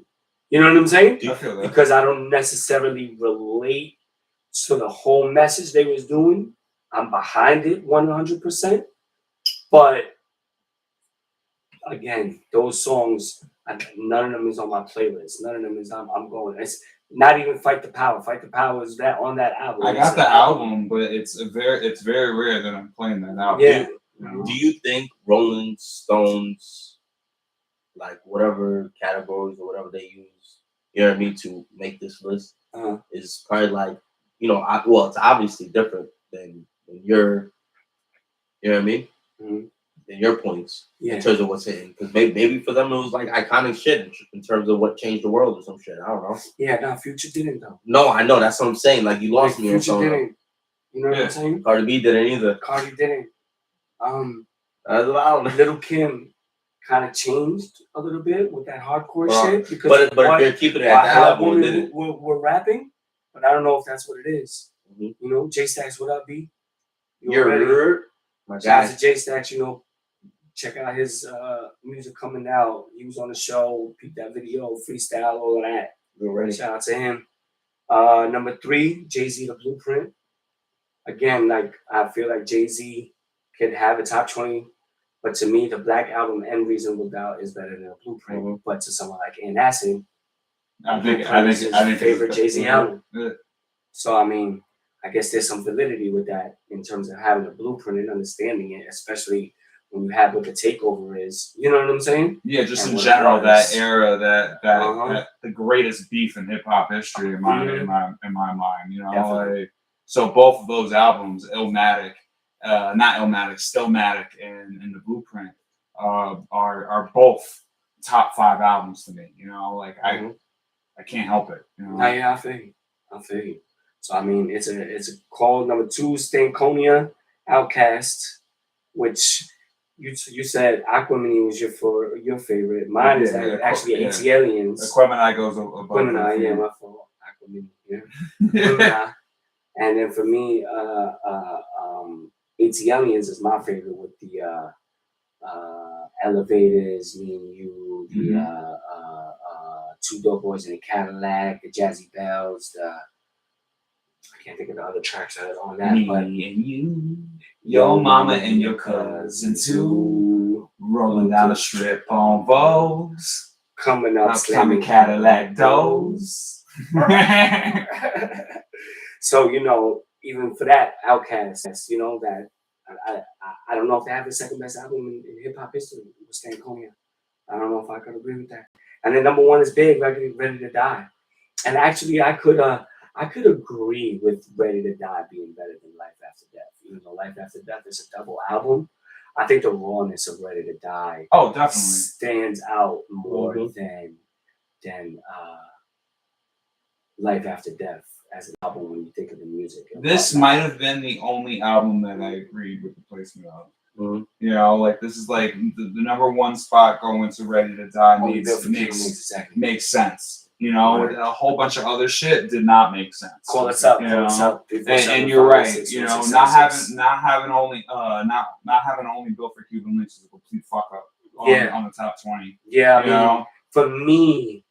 You know what I'm saying? I feel that. Because I don't necessarily relate to the whole message they was doing. I'm behind it 100%. But again, those songs, none of them is on my playlist. None of them is I'm going. It's not even Fight the Power. Fight the Power is that on that album. I got the album, but it's very rare that I'm playing that album. Yeah. Do you think Rolling Stones, like whatever categories or whatever they use, you know what I mean, to make this list, is probably like, it's obviously different than your, you know what I mean, than your points in terms of what's hitting. Because maybe for them it was like iconic shit in terms of what changed the world or some shit. I don't know. Yeah, no, Future didn't though. No, I know. That's what I'm saying. Like, you lost me on something. Future didn't. You know what I'm saying? Cardi B didn't either. Cardi didn't. Little Kim kind of changed a little bit with that hardcore shit. Because but if you're keeping it at that level, we're rapping, but I don't know if that's what it is. Mhm. You know, J Stacks, what up, B? You're my Shout guy. out to J Stacks, you know. Check out his music coming out. He was on the show, peep that video, freestyle, all of that. You're ready. Shout out to him. Number 3, Jay-Z, The Blueprint. Again, like I feel like Jay-Z could have a top 20, but to me, the Black Album and Reasonable Doubt is better than The Blueprint. Mhm. But to someone like Antacid, I think his favorite Jay-Z album. Yeah. So I mean, I guess there's some validity with that in terms of having a blueprint and understanding it, especially when you have what the takeover is. You know what I'm saying? Yeah, just And in what general, it was. that era, that Uh-huh. the greatest beef in hip hop history in my mind. You know, Definitely. like, so both of those albums, not Illmatic, Stillmatic, and the Blueprint, are both top 5 albums to me. You know, like I can't help it. You know? Yeah, I feel you. So I mean, it's a call. Number 2, Stankonia, Outkast, which you said Aquemini was your favorite. Mine is actually AT Aliens. Aquemini goes above. Aquemini, yeah, my fault. Aquemini, yeah. Aquemini. And then for me, AT Aliens is my favorite with the Elevators, Me and You, the Two Dope Boys in a Cadillac, the Jazzy Bells, I can't think of the other tracks that are on that. Me but and you, your mama and your cousin too, rolling down the strip on Vogues, coming up slamming Cadillac doors. So, you know, even for that, Outkast, you know, that I don't know if they have the second best album in hip hop history with Stankonia. I don't know if I could agree with that. And then number 1 is Big, Ready to Die. And actually, I could agree with Ready to Die being better than Life After Death. Even though Life After Death is a double album, I think the rawness of Ready to Die stands out more than Life After Death as an album when you think of the music. This might have been the only album that I agreed with the placement of. You know, like this is like the number 1 spot going to Ready to Die makes sense. You know, a whole bunch of other shit did not make sense. Call us up. And you're right. You know, not having only Built for Cuban Links is a complete fuck up on the top 20. Yeah, you know, for me,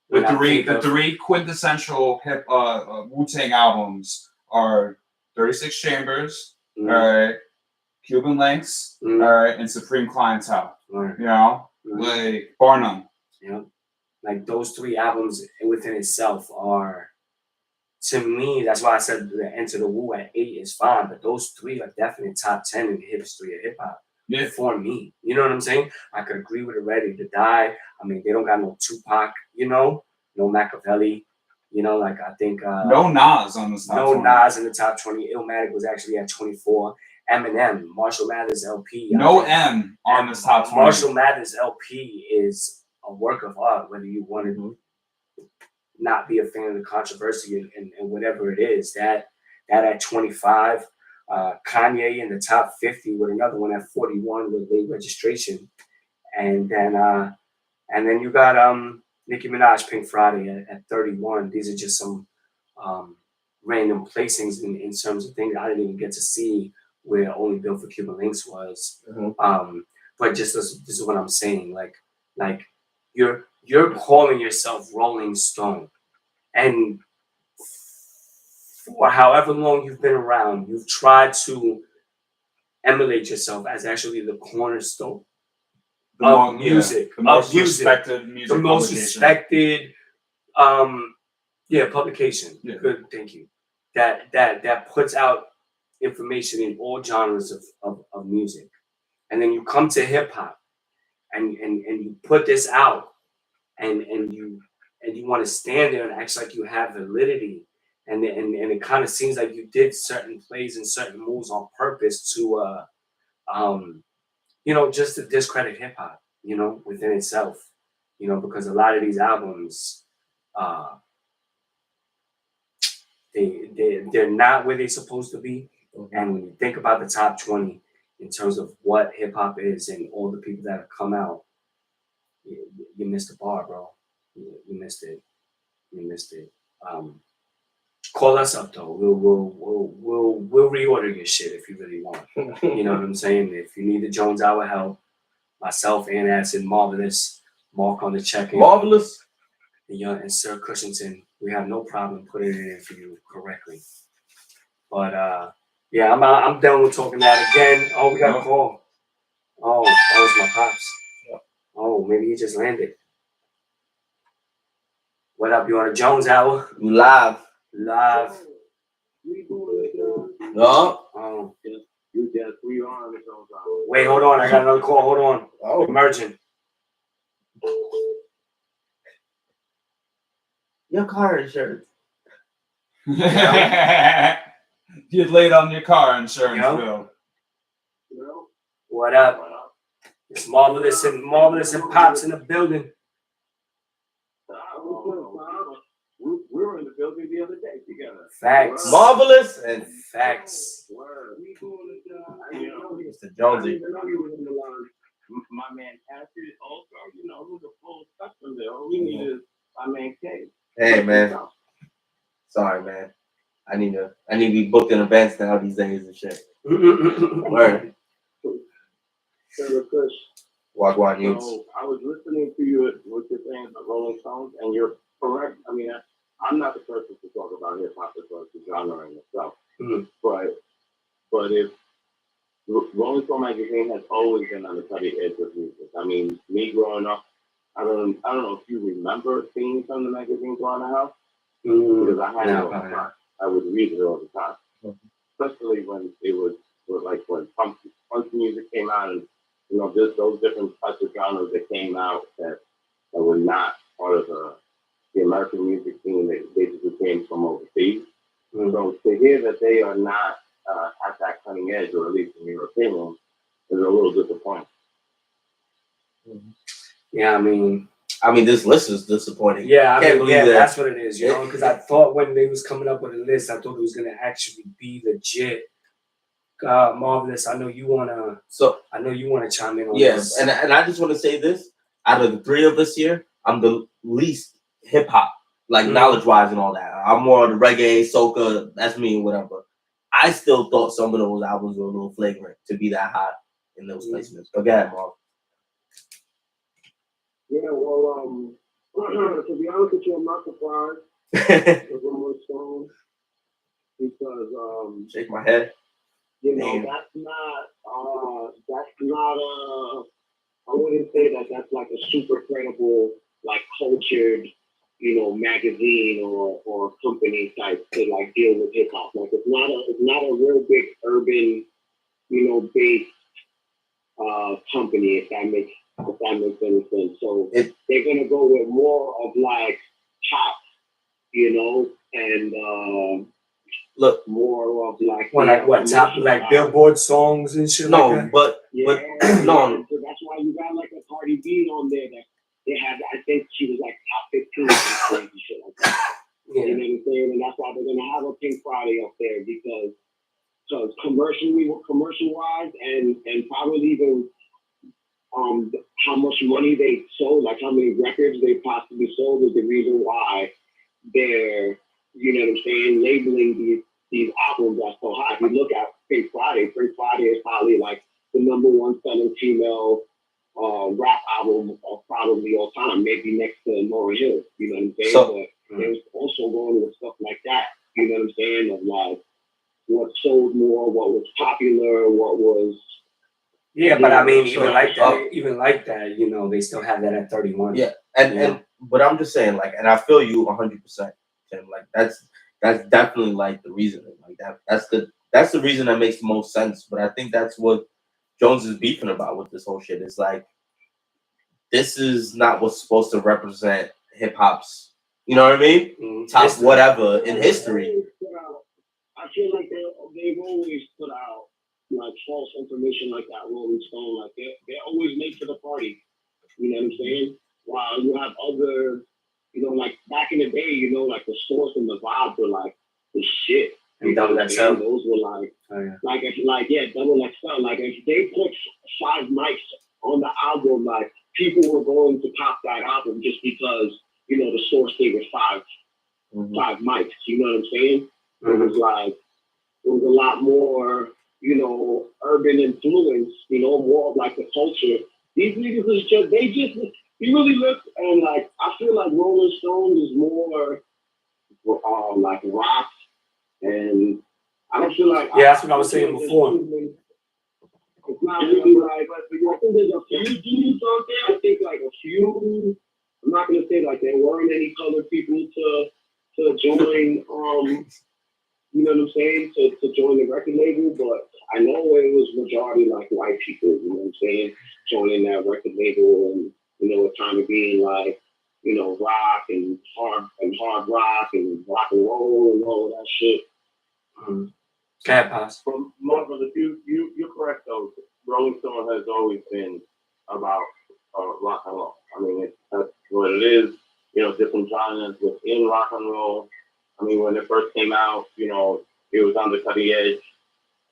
the 3 quintessential hip Wu-Tang albums are 36 Chambers, all right, Cuban Links, all right, and Supreme Clientele. You know, like bar none. Yeah. Like those 3 albums within itself are, to me, that's why I said the Enter the Wu at 8 is fine, but those 3 are definitely top 10 in the history of hip hop. Yeah. For me. You know what I'm saying? I could agree with it, Ready to Die. I mean, they don't got no Tupac, you know, no Machiavelli, you know, like I think no Nas on the top 20. No Nas in the top 20. Illmatic was actually at 24. Eminem, Marshall Mathers LP. No M on this top 20. Marshall Mathers LP is a work of art, whether you want to not be a fan of the controversy and whatever it is. That at 25, Kanye in the top 50 with another one at 41 with Late Registration, and then you got Nicki Minaj, Pink Friday at 31. These are just some random placings in terms of things I didn't even get to see where Only Built for Cuban Links was. But just this is what I'm saying, like you're calling yourself Rolling Stone, and for however long you've been around, you've tried to emulate yourself as actually the cornerstone of music, the most respected music, the most respected publication. Yeah. Good, thank you. That puts out information in all genres of music, and then you come to hip hop, and you put this out, and you want to stand there and act like you have validity, and it kind of seems like you did certain plays and certain moves on purpose to just to discredit hip hop, within itself, because a lot of these albums they're not where they're supposed to be. And when you think about the top 20 in terms of what hip hop is and all the people that have come out, you missed the bar, bro. You missed it. Call us up though. We'll reorder your shit if you really want. You know what I'm saying? If you need the Jones Hour help, myself and Acid Marvelous, Mark on the check-in. Marvelous. And Sir Cushington, we have no problem putting it in for you correctly. But yeah, I'm done with talking that again. Oh, we got a call. Oh, it's my pops. Oh, maybe he just landed. What up? You on a Jones Hour? You live. Live. No. Oh. You just we on the Jones Hour. Wait, hold on. I got another call. Hold on. Oh. Emerging. Your car insurance. You're late on your car insurance bill. What up? It's Marvelous and Pops in the building. We were in the building the other day together. Facts. Marvelous and facts. Mr. Jonesy. My man Acid also, who's a full custom there. All we need is my man K. Hey man. Sorry, man. I need to be booked in advance now these days and shit. Word. Wagwan News. So I was listening to you what you're saying about Rolling Stones, and you're correct. I mean, I'm not the person to talk about hip hop as far as the genre in itself, but if Rolling Stone magazine has always been on the cutting edge of music. I mean, me growing up, I don't know if you remember seeing some of the magazines around the house, because I had it all the time. I would read it all the time, especially when it was like when punk music came out, and just those different types of genres that came out that were not part of the American music scene that basically came from overseas. So to hear that they are not at that cutting edge, or at least in your opinion, is a little disappointing. Yeah, I mean, this list is disappointing. Yeah, I can't believe that. That's what it is, because I thought when they was coming up with a list, I thought it was gonna actually be legit. Marvelous. I know you wanna chime in on this. And I just want to say this: out of the three of us here, I'm the least hip hop, like knowledge wise and all that. I'm more of the reggae, soca. That's me, whatever. I still thought some of those albums were a little flagrant to be that high in those placements. But go ahead, Mark. Yeah, well, to be honest with you, I'm not surprised with Rolling Stone, because shake my head. That's not I wouldn't say that's like a super credible, like cultured, magazine or company type to like deal with hip hop. Like it's not a real big urban, based company, if that makes any sense. So they're gonna go with more of like pop, and look, more of like top like Billboard songs and shit. No, like that? but no. So that's why you got like a Cardi B on there that they had. I think she was like top 15 or crazy shit like that. You know what I'm saying? And that's why they're gonna have a Pink Friday up there, because commercial wise, and probably even how much money they sold, like how many records they possibly sold, is the reason why they're, labeling these albums as so high. If you look at Pink Friday is probably like the number one selling female rap album of probably all time, maybe next to Lauryn Hill. You know what I'm saying? So, but there's also going with stuff like that. You know what I'm saying? Of like what sold more, what was popular, what was. Yeah, but I mean, even like that, they still have that at 31. Yeah, and but I'm just saying, like, and I feel you 100%, Tim. Like that's definitely like the reason, like that's the reason that makes the most sense. But I think that's what Jones is beefing about with this whole shit. It's like, this is not what's supposed to represent hip hop's, you know what I mean? Top history. Whatever in history. I feel like they've always put out like false information like that. Rolling Stone, like they're always late to the party. You know what I'm saying? While you have other, like back in the day, like the Source and the Vibe were like the shit. And Double XL. Those were like, Double XL. Like if they put 5 mics on the album, like people were going to pop that album just because, the Source thing was 5. 5 mics. You know what I'm saying? It was like it was a lot more, you know, urban influence. You know, more of like the culture. These niggas is just you really look and like I feel like Rolling Stones is more like rock, and I don't feel like that's what I was saying before. It's not really like, I think there's a few dudes out there. I think like a few. I'm not gonna say like there weren't any colored people to join. You know what I'm saying? To join the record label, but I know it was majority like white people. You know what I'm saying? Joining that record label, and you know, time of being like, you know, rock and hard rock and rock and roll and all that shit. Can't pass. From my brother, you're correct though. Rolling Stone has always been about rock and roll. I mean, that's what it is. You know, different genres within rock and roll. I mean, when it first came out, you know, it was on the cutting edge.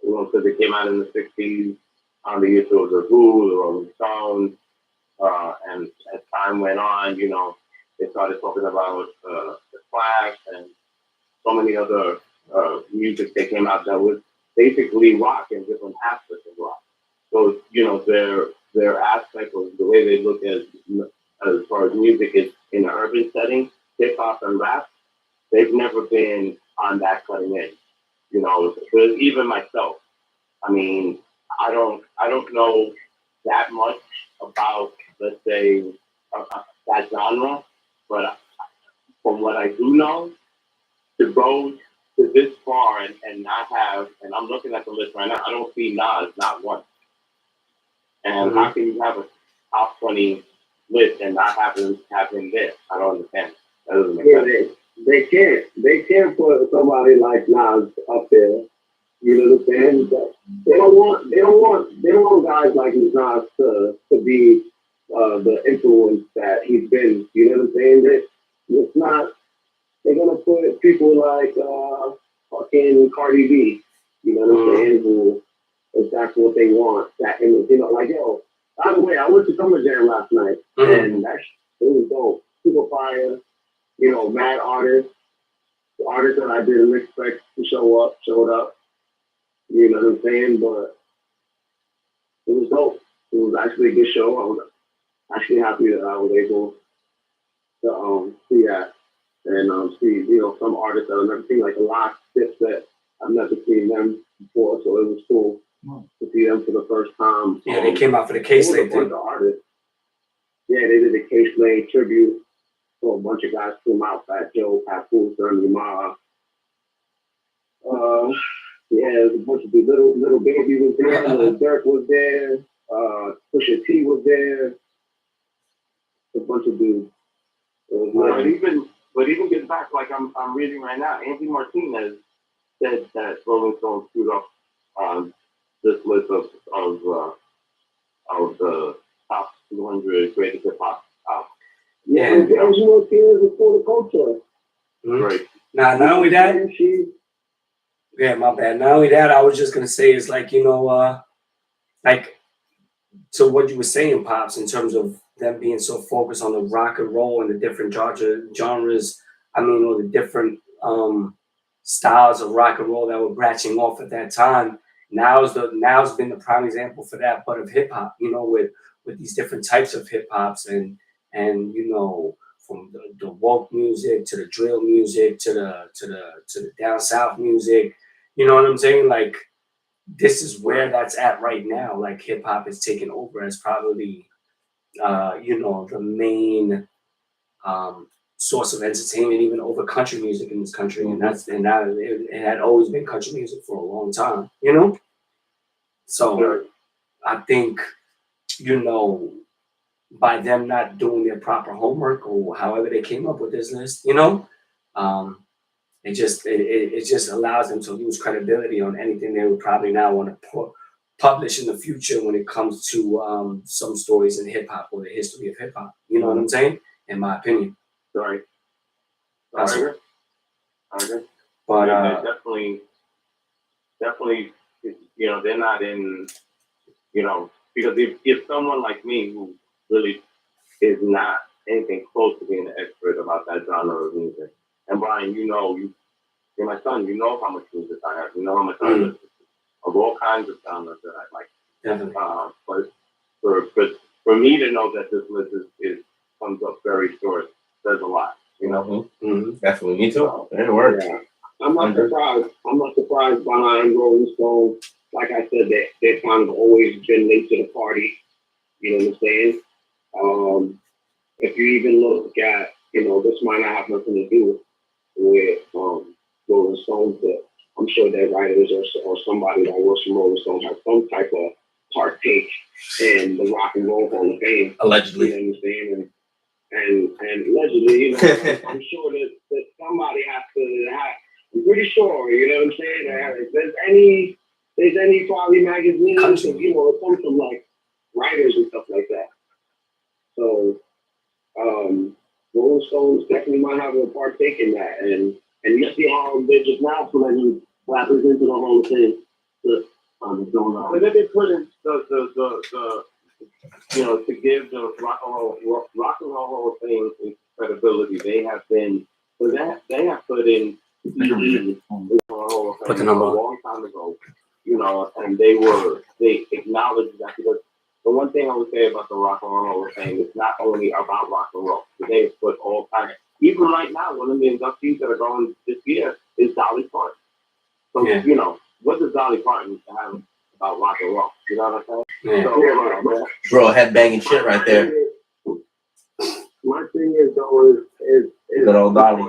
You know, because it came out in the '60s. On the issue of the Who, the Rolling Stones, and as time went on, you know, they started talking about the Clash and so many other music that came out that was basically rock and different aspects of rock. So, you know, their aspect of the way they look at as far as music is in an urban setting, hip hop and rap, they've never been on that cutting edge. You know, but even myself, I mean, I don't know that much about, let's say, that genre, but from what I do know, to go to this far and not have, and I'm looking at the list right now, I don't see Nas, not one. And how can you have a top 20 list and not have him there? I don't understand. That doesn't make sense. They can't put somebody like Nas up there. You know what I'm saying? They don't want guys like Nas to be the influence that he's been. You know what I'm saying? It's not. They're gonna put people like fucking Cardi B. You know what I'm saying? Who, if that's what they want, that image. You know, like yo. By the way, I went to Summer Jam last night, and it was dope. Super fire. You know, mad artists. The artists that I didn't expect to show up showed up. You know what I'm saying? But it was dope. It was actually a good show. I was actually happy that I was able to see that and see, you know, some artists that I've never seen, like a lot that I've never seen them before. So it was cool to see them for the first time. Yeah, they came out for the K-Slade thing. Yeah, they did the K-Slade tribute. So a bunch of guys came out, Fat Joe, Papoose, Ernie Ma. Yeah, there's a bunch of the little baby was there, Little Dirk was there, Pusha T was there, a bunch of dudes. But even getting back, like I'm reading right now, Anthony Martinez said that Rolling Stone screwed up this list of the top 200 greatest hip hop. Yeah, Anthony Martinez is for the culture. Right. Now, not only that. Yeah, my bad. Not only that, I was just gonna say is like, you know, like to what you were saying, Pops, in terms of them being so focused on the rock and roll and the different genres. I mean, or the different styles of rock and roll that were branching off at that time. Now's been the prime example for that, but of hip hop. You know, with these different types of hip hops and you know, from the woke music to the drill music to the down south music. You know what I'm saying? Like, this is where that's at right now. Like, hip hop is taking over as probably, you know, the main source of entertainment, even over country music in this country. And now it had always been country music for a long time, you know? So I think, you know, by them not doing their proper homework or however they came up with this list, you know, it just allows them to lose credibility on anything they would probably now want to publish in the future when it comes to some stories in hip hop or the history of hip hop. You know what I'm saying? In my opinion. Right. I agree. But definitely, you know, they're not in, you know, because if someone like me who really is not anything close to being an expert about that genre of music, And Brian, you're my son. You know how much music I have. You know how much I listen to of all kinds of genres that I like. Definitely. But for me to know that this list is comes up very short says a lot. Definitely, me too. It works. Yeah. I'm not surprised behind Rolling Stone. Like I said, they've kind of always been late to the party. You know what I'm saying? If you even look at, this might not have nothing to do with Rolling Stone, but I'm sure that writers or somebody that works for Rolling Stone has some type of partake in the Rock and Roll Hall of Fame. Allegedly. You know what I'm saying? And allegedly, I'm sure that somebody has to have. I'm pretty sure, you know what I'm saying? That if there's any probably magazines, or some like writers and stuff like that. So, Rolling Stones definitely might have a partake in that, and you see how they're just now putting rappers into the Hall of Fame. But then they put in the to give the Rock and Roll Hall of Fame credibility, they have been they have put in the Hall of Fame a long time ago, and they acknowledged that, because the one thing I would say about the Rock and Roll Hall of Fame is not only about rock and roll. They have put all kinds of, even right now, one of the inductees that are going this year is Dolly Parton. So, what does Dolly Parton have about rock and roll? You know what I'm saying? So, bro, headbanging shit right there. My thing is, though, is good old Dolly.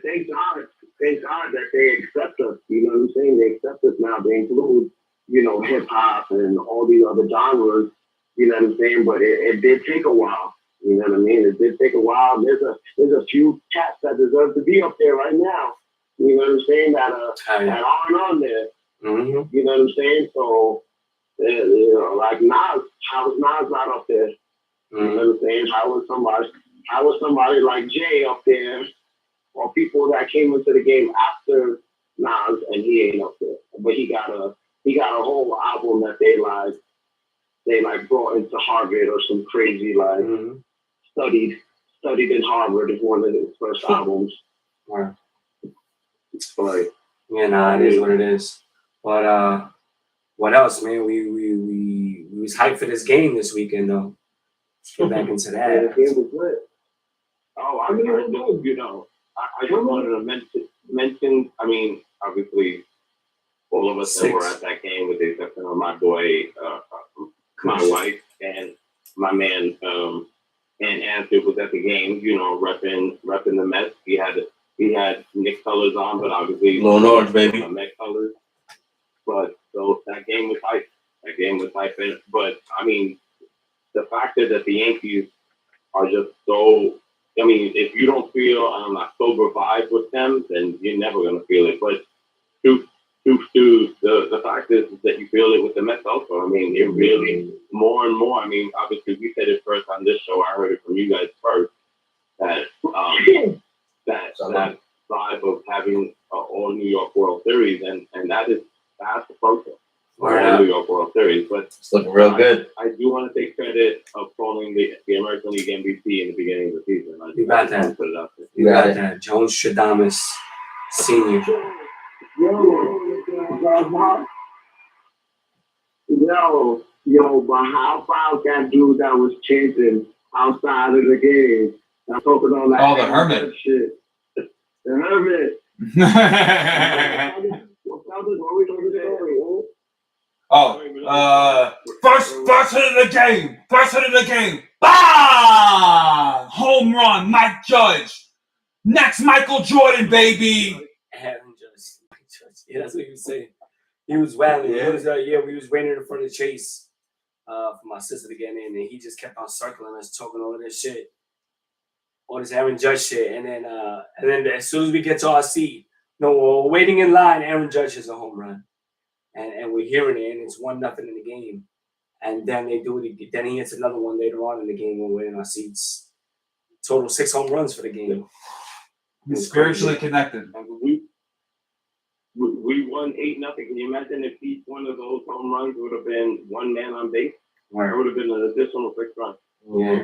Thank God that they accept us. You know what I'm saying? They accept us now. They include, hip hop and all these other genres. You know what I'm saying? But it did take a while. You know what I mean? It did take a while. There's a few cats that deserve to be up there right now. You know what I'm saying? That aren't on there. Mm-hmm. You know what I'm saying? So, like Nas, how was Nas not up there? You know what I'm saying? How was somebody like Jay up there, or people that came into the game after Nas, and he ain't up there? But he got a whole album that they brought into Harvard, or some crazy studied in Harvard is one of his first albums. Wow. But it is what it is. But what else, man? We was hyped for this game this weekend, though. Let's get back into that. Yeah, the game was good. Oh, I just wanted to mention. I mean, obviously, all of us that were at that game, with the exception of my boy, my wife, and my man, and Anthony was at the game. Repping the Mets. He had Knicks colors on, but obviously Lone Orange, baby. Mets colors. But so that game was hype. But I mean, the fact is that the Yankees are just so. I mean, if you don't feel an October vibe with them, then you're never gonna feel it. But the fact is that you feel it with the Mets also. I mean, it really more and more. I mean, obviously we said it first on this show. I heard it from you guys first. That that vibe of having an all New York World Series, and that's the process. All New York World Series, but it's looking real good. I do want to take credit of calling the American League MVP in the beginning of the season. You got that. You got that. Jones Stradamus Senior. Yo, but how about that dude that was chanting outside of the game? I'm talking on that. Oh, the Hermit. Shit. The Hermit. First hit of the game. First hit of the game. Bah! Home run, Mike Judge. Next, Michael Jordan, baby. Aaron Judge. Yeah, that's what he was saying. He was wailing. Yeah. We was waiting in front of Chase for my sister to get in, and he just kept on circling us, talking all of this shit, all this Aaron Judge shit, and then as soon as we get to our seat, we're waiting in line. Aaron Judge has a home run, and we're hearing it, and it's 1-0 in the game, and then they do it. Then he hits another one later on in the game when we're in our seats. Total 6 home runs for the game. He's spiritually connected. We won 8-0. Can you imagine if each one of those home runs would have been one man on base? Right. It would have been an additional 6 runs. Yeah.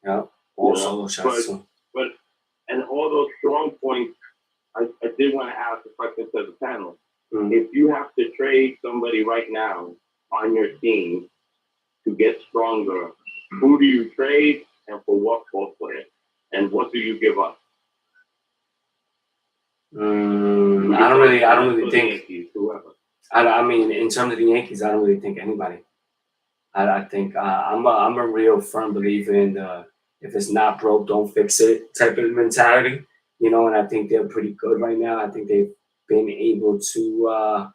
Yeah. All solo shots. But and all those strong points. I did want to ask a question to the panel. Mm. If you have to trade somebody right now on your team to get stronger, who do you trade and for what both players? And what do you give up? I don't really think. Yankees, whoever. I mean, in terms of the Yankees, I don't really think anybody. I think I'm a real firm believer in the if it's not broke, don't fix it type of mentality. You know, and I think they're pretty good right now. I think they've been able to,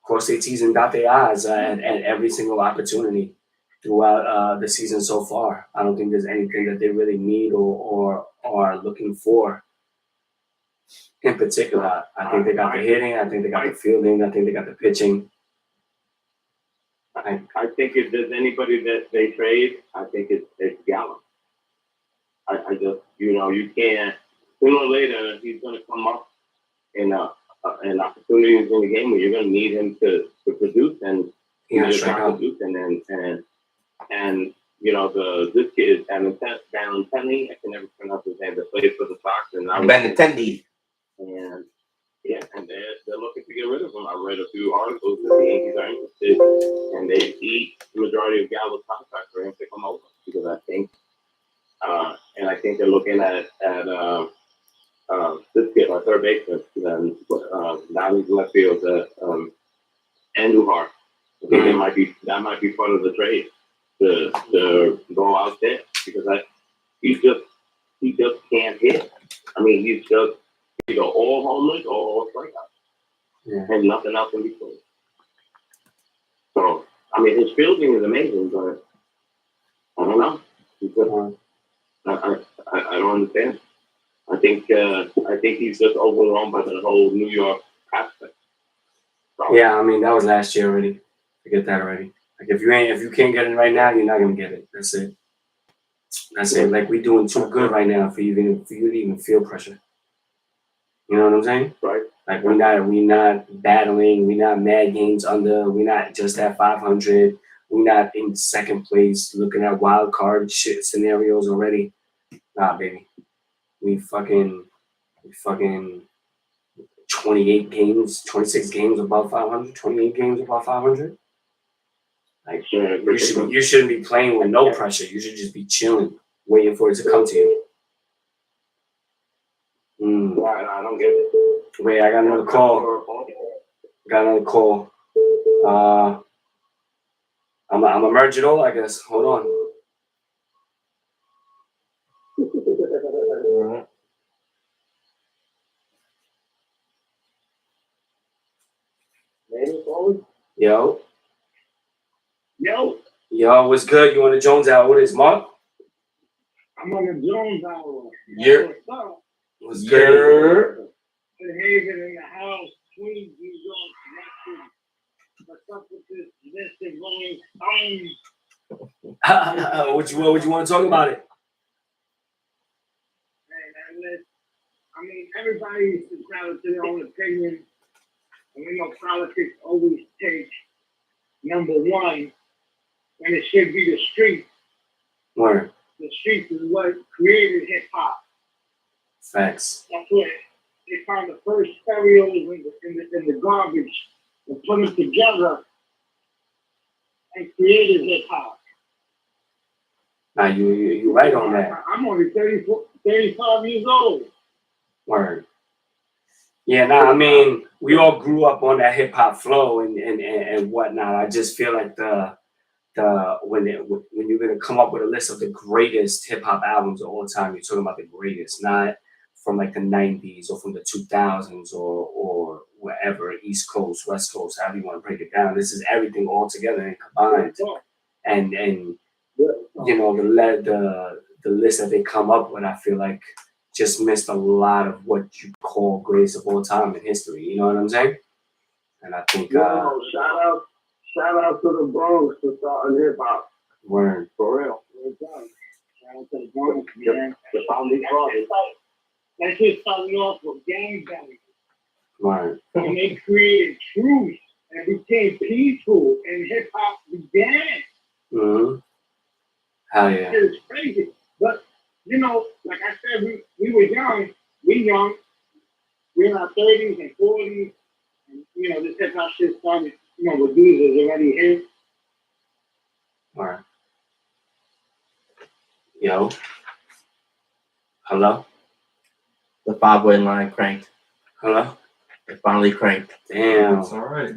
cross their T's and dot their I's at every single opportunity throughout the season so far. I don't think there's anything that they really need or are looking for in particular. I think they got the hitting. I think they got the fielding. I think they got the pitching. I think if there's anybody that they trade, I think it's Gallup. I just, you can't, sooner or later, he's going to come up in opportunities in the game where you're going to need him to produce, and he's just not producing. And this kid, Benintendi, I can never pronounce his name, that plays for the Sox. Benintendi. And yeah, and they're looking to get rid of him. I read a few articles that the Yankees are interested, and they eat the majority of Gallup's contract for him to come over, because I think they're looking at this kid, our third baseman, now he's left field, Andujar. I think that might be part of the trade to go out there, because he just can't hit. I mean, he's just either all homers or all strikeouts, and nothing else in between. So, I mean, his fielding is amazing, but I don't know. I don't understand. I think he's just overwhelmed by the whole New York aspect. So, yeah, I mean, that was last year already. Forget that already. Like if you can't get it right now, you're not gonna get it. That's it. Like we're doing too good right now for you to even feel pressure. You know what I'm saying? Right. Like we're not battling. We're not mad games under. We're not just at 500. We're not in second place looking at wild card shit scenarios already. Nah, baby. We fucking 28 games, 26 games above 500, 28 games above 500. Like you shouldn't be playing with no pressure. You should just be chilling, waiting for it to come to you. I don't get it. Wait, I got another call. I'm gonna merge it all, I guess. Hold on. Yo, what's good? You on the Jones Hour? What is Mark? I'm on the Jones Hour. Yeah. What's good? Haven in the house, Queens, New York, what's up with this Mr. Rolling Stone? What you want to talk about it? I mean, everybody is entitled to their own opinion. And we know politics always takes number one, and it should be the streets. Where? The streets is what created hip hop. Facts. That's what they found the first stereos in the garbage and put them together and created hip hop. Now you right on that. I'm only 35 years old. Word. Yeah, I mean, we all grew up on that hip hop flow and whatnot. I just feel like when you're gonna come up with a list of the greatest hip hop albums of all time, you're talking about the greatest, not from like the 90s or from the 2000s or wherever, East Coast, West Coast, however you want to break it down. This is everything all together and combined. And the list that they come up with, I feel like just missed a lot of what you call greatest of all time in history. You know what I'm saying? And I think shout out to the Bronx for starting hip hop. Word. For real. Shout out to the Bronx, man. The founding fathers. That shit started off with gangbanging. Right. And they created truth and became peaceful, and hip hop began. Mm-hmm. Hell yeah. It's crazy. But you know, like I said, we were young. We're in our 30s and 40s. And, you know, this hip hop shit started, you know, with dudes was already here. All right. Yo. Hello? The 5-way line cranked. Hello? It finally cranked. Damn. It's all right.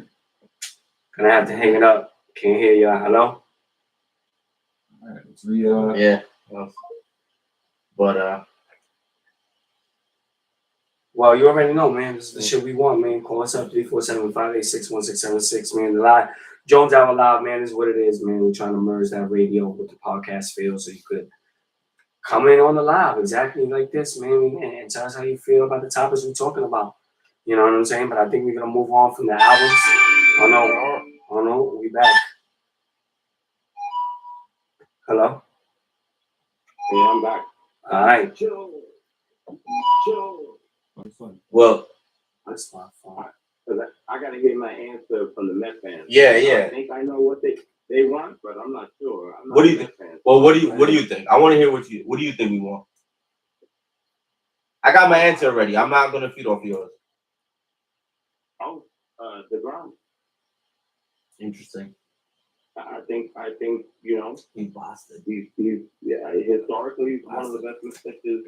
Gonna have to hang it up. Can't hear y'all. Hello? All right, let's read. Yeah. But well, you already know, man. This is the shit we want, man. Call us up 347-586-1676, man. The live Jones Hour Live, man, is what it is, man. We're trying to merge that radio with the podcast feel so you could come in on the live exactly like this, man, and tell us how you feel about the topics we're talking about. You know what I'm saying? But I think we're gonna move on from the albums. Oh no, we back. Hello? Yeah, I'm back. All right. Joe. well, That's my phone. I gotta get my answer from the Met fans. yeah. I think I know what they want, but I'm not sure. I'm not What do you a Met fan. Well, what do you think? I want to hear what do you think we want? I got my answer already. I'm not gonna feed off yours. Oh, DeGrom. Interesting. I think you know He's Boston. he's historically he's one of the best pitchers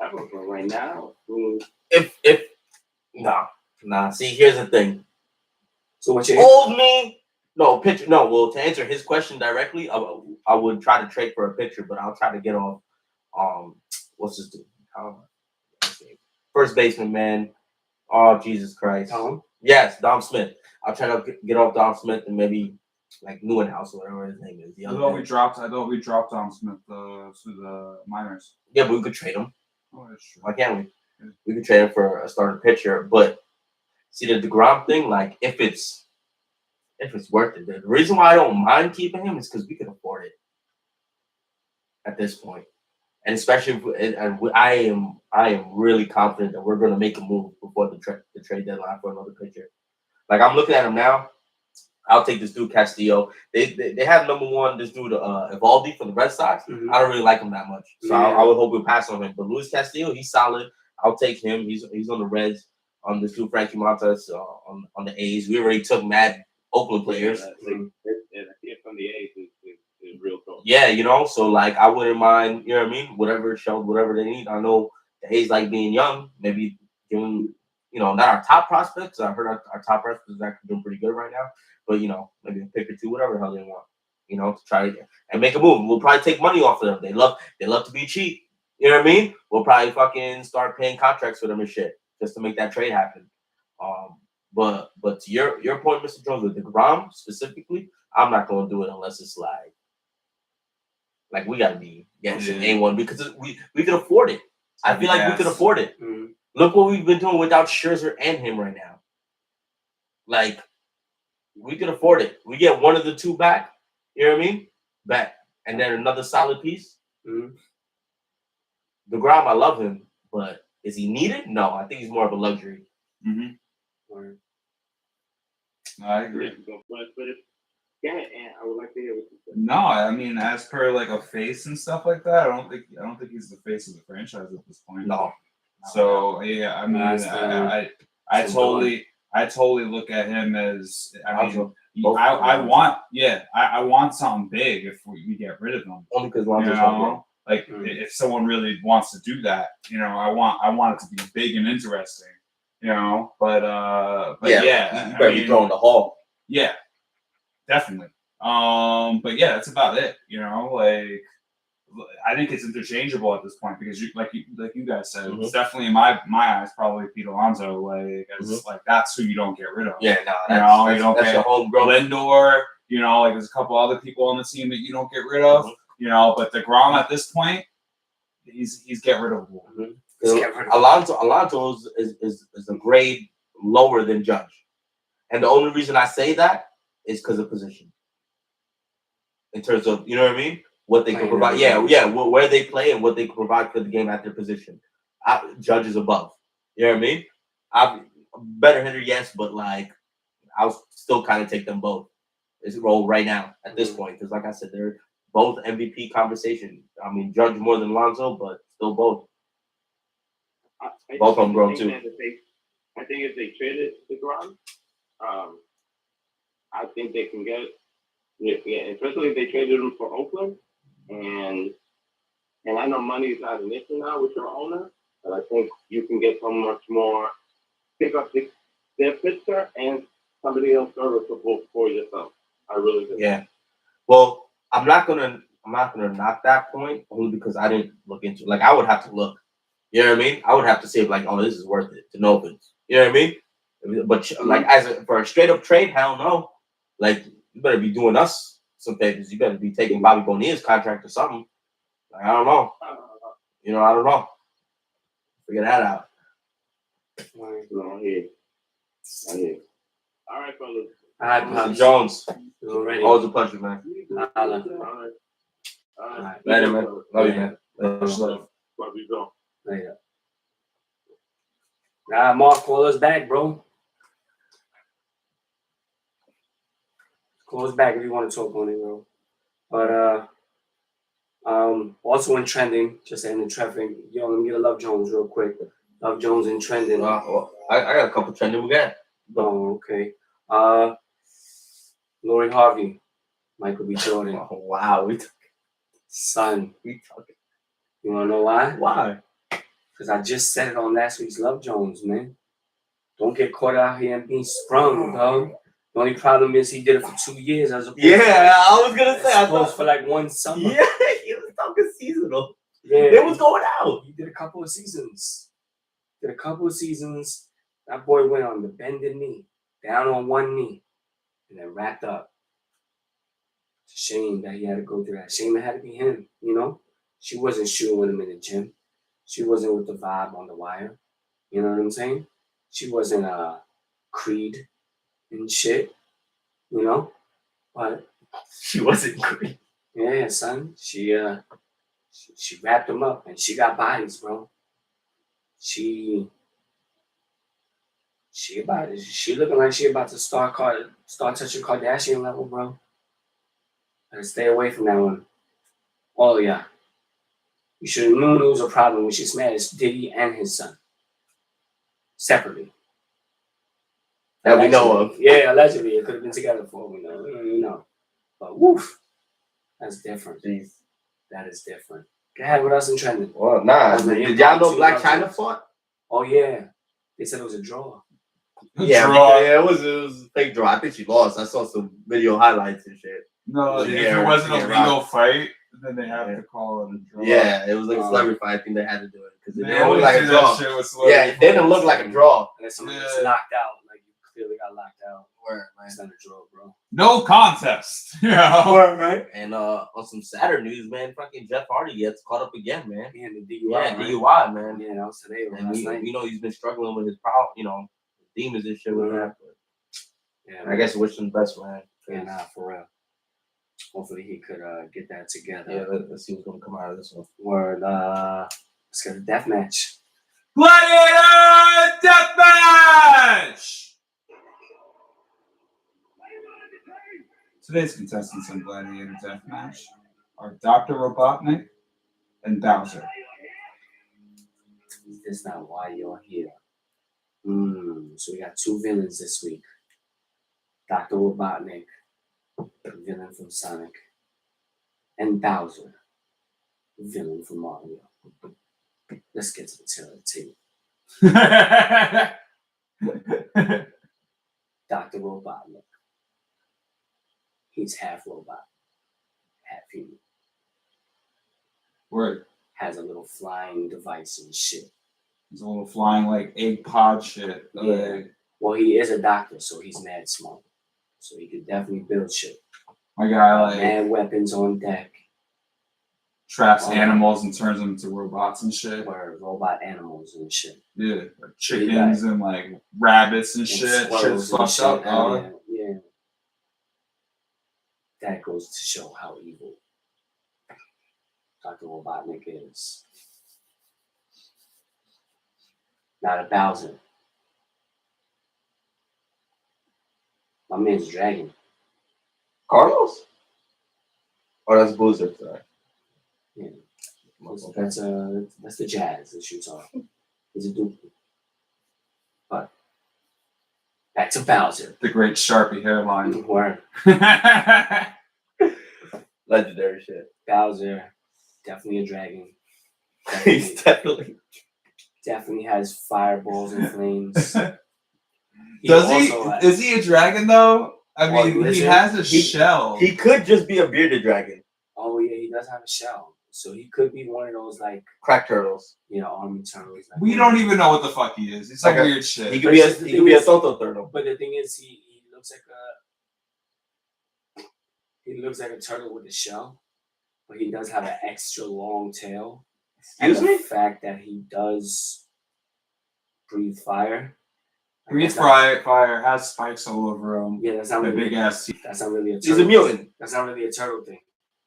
ever. But right now, If nah. See, here's the thing. So what you Old me. No picture. No. Well, to answer his question directly, I would try to trade for a picture, but I'll try to get off. What's his name? First baseman, man. Oh, Jesus Christ. Tom? Yes, Dom Smith. I'll try to get off Dom Smith and maybe like Newenhouse or whatever his name is. I thought we dropped Tom Smith to the minors. Yeah, but we could trade him. Oh, that's true. Why can't we? We could trade him for a starting pitcher. But see the DeGrom thing, like if it's worth it. The reason why I don't mind keeping him is because we can afford it at this point. And especially, I am really confident that we're going to make a move before the trade deadline for another pitcher. Like I'm looking at him now. I'll take this dude Castillo. They have number one this dude Evaldi for the Red Sox. Mm-hmm. I don't really like him that much, so I would hope we pass on him. But Luis Castillo, he's solid. I'll take him. He's on the Reds. On this dude Frankie Montas on the A's. We already took mad Oakland players. from the A's is real close. Yeah, you know, so like I wouldn't mind, you know what I mean? Whatever they need. I know the A's like being young, maybe give them, you know, not our top prospects. I heard our top prospects are actually doing pretty good right now, but you know, maybe a pick or two, whatever the hell they want, you know, to try to and make a move. We'll probably take money off of them. They love to be cheap. You know what I mean? We'll probably fucking start paying contracts for them and shit just to make that trade happen. But to your point, Mr. Jones, with DeGrom specifically, I'm not gonna do it unless it's like we gotta be getting A1 because we can afford it. I feel like we can afford it. Mm-hmm. Look what we've been doing without Scherzer and him right now. Like we can afford it. We get one of the two back. You know what I mean? Back and then another solid piece. Mm-hmm. DeGrom, I love him, but is he needed? No, I think he's more of a luxury. Mm-hmm. Or, I agree. But yeah, and I would like to hear what you say. No, I mean, as per like a face and stuff like that, I don't think he's the face of the franchise at this point. No. So yeah, I mean, I totally look at him as I want something big if we get rid of him. Only because like if someone really wants to do that, you know, I want it to be big and interesting, you know. But yeah, you better be throwing the hall. Yeah, definitely. But yeah, that's about it. You know, like I think it's interchangeable at this point because like you guys said, it's definitely in my eyes probably Pete Alonso. Like like that's who you don't get rid of. Yeah, no, you don't get Lindor. You know, like there's a couple other people on the team that you don't get rid of. You know, but DeGrom at this point, he's get rid of. Alonso is a grade lower than Judge, and the only reason I say that is because of position. In terms of, you know what I mean, what they can provide. Where they play and what they can provide for the game at their position. Judge is above. You know what I mean? I'm a better hitter, yes, but like I'll still kind of take them both. It's a role right now at this point because, like I said, they're both MVP conversation. I mean, Judge more than Lonzo, but still both. Both of them grown too. I think if they traded DeGrom, I think they can get, especially if they traded him for Oakland, and I know money is not an issue now with your owner, but I think you can get so much more, pick up their pitcher and somebody else serviceable for yourself. I really do. Yeah. Well, I'm not gonna knock that point only because I didn't look into it. Like I would have to look. You know what I mean? I would have to say like, oh, this is worth it to know if it's. You know what I mean? But like for a straight up trade, hell no. Like you better be doing us some favors. You better be taking Bobby Bonilla's contract or something. Like, I don't know. You know, I don't know. Figure that out. No, I hear. All right, fellas. All right, Mr. Jones. Already. Always a pleasure, man. All right. Later, man. Love you, man. Love you, Joe. Later. Mark, call us back, bro. Call us back if you want to talk on it, bro. But also in trending, just in the traffic. Yo, let me get a Love Jones real quick. Love Jones in trending. Well, I got a couple trending we got. Oh, okay. Lori Harvey, Michael B. Jordan. Oh, wow, Son. we talking. You wanna know why? Why? Because I just said it on last week's Love Jones, man. Don't get caught out here and being sprung, dog. The only problem is he did it for 2 years as opposed I was gonna say I opposed thought for like one summer. Yeah, he was talking seasonal. Yeah. It was going out. He did a couple of seasons. That boy went on the bended knee, down on one knee, and then wrapped up. It's a shame that he had to go through that. Shame it had to be him, you know? She wasn't shooting with him in the gym. She wasn't with the vibe on the wire. You know what I'm saying? She wasn't Creed and shit, you know? But She wasn't great. yeah, son, she wrapped him up and she got bodies, bro. She looking like she about to start touching Kardashian level, bro. Better stay away from that one. Oh yeah. You should have known it was a problem when she smashed Diddy and his son. Separately. That we know of. Yeah, allegedly. It could have been together for all we know. You know. But woof. That's different. Jeez. That is different. Go ahead, what else in trending? Well, nah. Did y'all know Black China fought? Oh yeah. They said it was a draw. Yeah, it was a fake draw. I think she lost. I saw some video highlights and shit. No, Yeah, if it wasn't a yeah, legal fight, then they have to call it a draw. Yeah, it was like a celebrity fight. I think they had to do it because it They didn't look always like do a that draw. shit with Yeah, it didn't look like a draw. And then somebody Yeah. gets knocked out. Like you clearly got locked out. Word, man. It's not a draw, bro. No contest. You know? Word, right? And on some sadder news, man, fucking Jeff Hardy gets caught up again, man. Yeah, the DUI. Yeah, right? DUI, man. Yeah, that was today or And last night. you know he's been struggling with his problem, demons and shit with that. But Yeah, I guess wish him the best, man. yeah, nah, for real. Hopefully he could get that together. Yeah, let's see what's gonna come out of this one. Word, let's get a death match. Gladiator Deathmatch! Today's contestants on Gladiator Deathmatch are Dr. Robotnik and Bowser. Is this not why you're here? So we got two villains this week. Dr. Robotnik, the villain from Sonic, and Bowser, the villain from Mario. Let's get to the tail of the tape. Dr. Robotnik. He's half robot, half human. Word. Has a little flying device and shit. He's a little flying like egg pod shit. Yeah. Well, he is a doctor, so he's mad smart. So he could definitely build shit. My guy like Mad weapons on deck. traps animals and turns them into robots and shit. Or robot animals and shit. Yeah, like chickens and like rabbits and shit. Shit's fucked up, dog. Yeah. That goes to show how evil Dr. Robotnik is. Not a Bowser. My man's a dragon. Carlos? Oh, that's Boozer. Sorry. Yeah. That's the Jazz that shoots off. He's a dude. But back to Bowser. The great Sharpie hairline. Word. Legendary shit. Bowser, definitely a dragon. He's Definitely has fireballs and flames. Is he a dragon though? I mean, he lizard? has a shell. He could just be a bearded dragon. Oh yeah, he does have a shell. So he could be one of those like crack turtles. army turtles. Like We don't even know what the fuck he is. It's like weird shit. He could be a Soto turtle. But the thing is, he looks like a turtle with a shell, but he does have an extra long tail. Excuse me? The fact that he does breathe fire. Breathe fire, has spikes all over him. Yeah, that's not really big ass teeth. That's not really a turtle. He's a mutant. That's not really a turtle thing.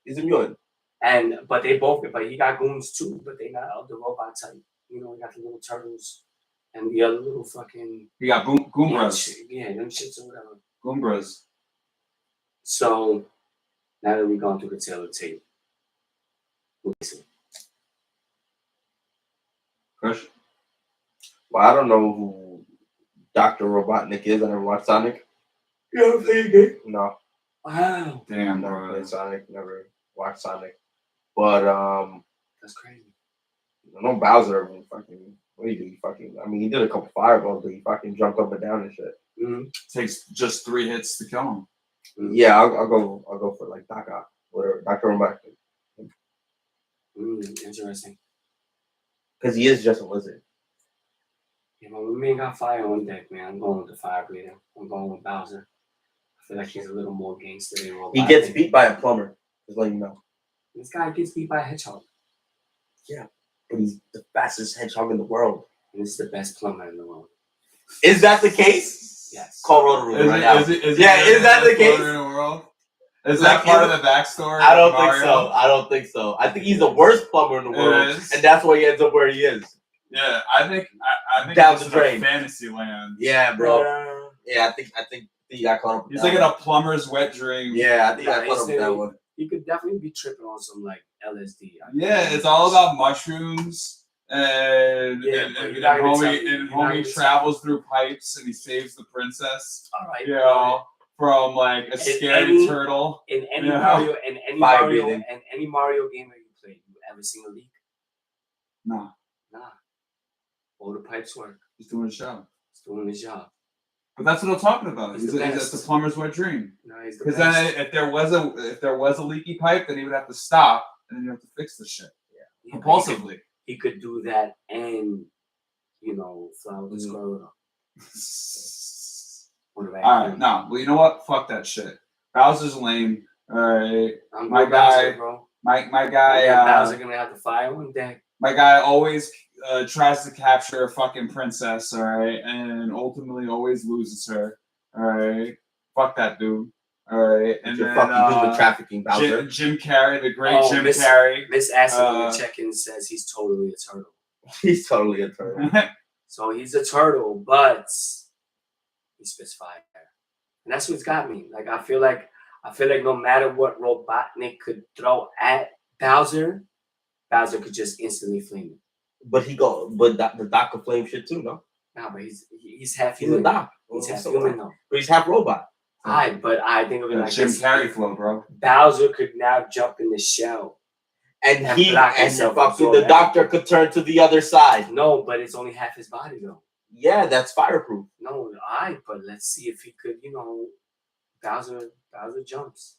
He's a mutant. But he got goons too, but they not the robot type. We got the little turtles and the other little fucking. We got Goombras. Yeah, them shits or whatever. Goombras. So now that we've gone through the tail of the tape, listen. Kush? Well, I don't know who Dr. Robotnik is. I never watched Sonic. You ever played a game? No. Wow. Damn, Never bro. played Sonic. Never watched Sonic. But That's crazy. I know Bowser fucking. What do you do? I mean, he did a couple fireballs, but he fucking jumped up and down and shit. Mm-hmm. Takes just 3 hits to kill him. Mm-hmm. Yeah, I'll go for like Doc Ock, whatever. Dr. Robotnik. Interesting. Because he is just a lizard. Yeah, but we ain't got fire on deck, man. I'm going with the fire breather. I'm going with Bowser. I feel like he's a little more gangster than Robotnik. He gets beat by a plumber. Just letting you know. This guy gets beat by a hedgehog. Yeah, but he's the fastest hedgehog in the world. And this is the best plumber in the world. Is that the case? Yes. Call Roto-Rooter right now. Is Is that the case? In the world? Is that part of the backstory? I don't think so. I think he's the worst plumber in the world, and that's why he ends up where he is. Yeah, I think Down this the is drain. Fantasy land. Yeah, bro. Yeah, I think he got caught up. He's like in a plumber's wet dream. Yeah, I think I got caught up with that one. He could definitely be tripping on some like LSD. Yeah, it's all about mushrooms, and homie travels through pipes and he saves the princess. All right, from like a scary turtle. In any Mario game that you played, you ever seen a leak? Nah. All the pipes work. He's doing his job. But that's what I'm talking about. It's the plumber's wet dream. No, he's the Because best. then if there was a leaky pipe, then he would have to stop and then you have to fix the shit. Yeah. Compulsively. He could do that and fly with the squirrel. Alright, no. Well, you know what? Fuck that shit. Bowser's lame. Alright. My guy, bro. my guy, Bowser gonna have the fire one day. My guy always tries to capture a fucking princess, alright, and ultimately always loses her, alright. Fuck that dude, alright. And then fucking human trafficking, Bowser. Jim Carrey, the great Jim Carrey. Miss Acid on the check-in says he's totally a turtle. He's totally a turtle. So he's a turtle, but he spits fire, and that's what's got me. Like I feel like no matter what Robotnik could throw at Bowser could just instantly flame it. But the Doc could flame shit too, no? Nah, but he's half human. He's a Doc. He's half human though. But he's half robot. But I think of it like Jim Carrey flow, bro. Bowser could now jump in the shell. And the doctor could turn to the other side. No, but it's only half his body though. Yeah, that's fireproof. No, but let's see if he could, Bowser jumps.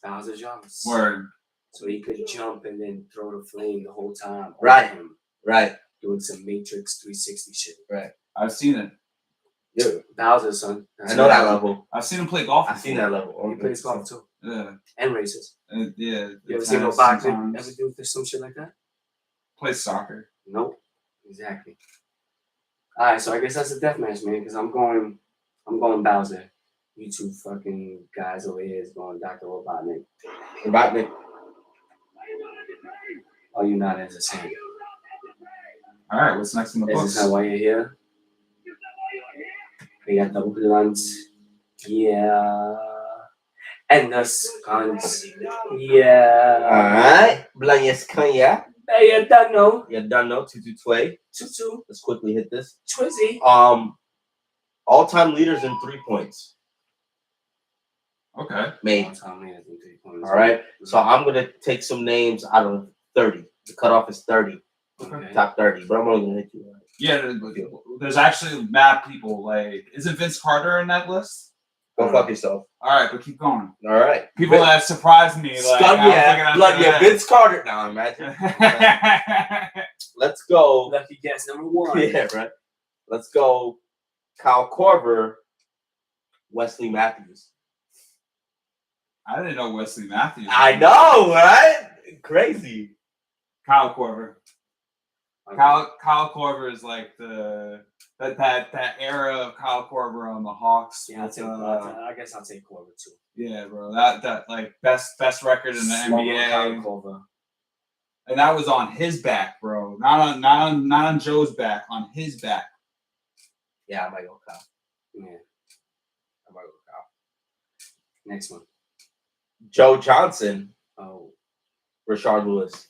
Bowser jumps. Word. So he could jump and then throw the flame the whole time. Right. Him, right. Doing some Matrix 360 shit. Right. I've seen it. Yeah. Bowser, son. I know that level. I've seen him play golf. I've seen that level. He plays golf too. Yeah. And races. Yeah. You ever seen no boxing? Ever do some shit like that? Plays soccer. Nope. Exactly. All right, so I guess that's a deathmatch, man. Because I'm going Bowser. You two fucking guys over here is going Dr. Robotnik. Oh, you not entertained. All right, what's next in the books? Is this why you're here? We got the blunts. Yeah. And the Suns. Yeah. All right. Blanyes Kanya. Hey, you done know. You done know. 2-2-2. 2-2. Let's quickly hit this. Twizzy. All-time leaders in 3 points. Okay. Made. All-time leaders in 3 points. All right. So I'm gonna take some names out of 30. The cutoff is 30. Okay. Top 30. But I'm only gonna hit you. Right? Yeah, there's actually mad people. Like, isn't Vince Carter in that list? Go fuck yourself. All right, but keep going. All right. People that surprised me. Like, Vince Carter. Now imagine. Let's go. Lucky guess number 1. Yeah, right. Let's go. Kyle Korver, Wesley Matthews. I didn't know Wesley Matthews. I know, right? Crazy. Kyle Korver. Kyle Korver is like that era of Kyle Korver on the Hawks. Yeah, I guess I'll take Korver too. Yeah, bro. That like best record in the NBA. Kyle Korver. And that was on his back, bro. Not on Joe's back, on his back. Yeah, I might go Kyle. Yeah. I might go Kyle. Next one. Joe Johnson. Oh. Rashard Lewis.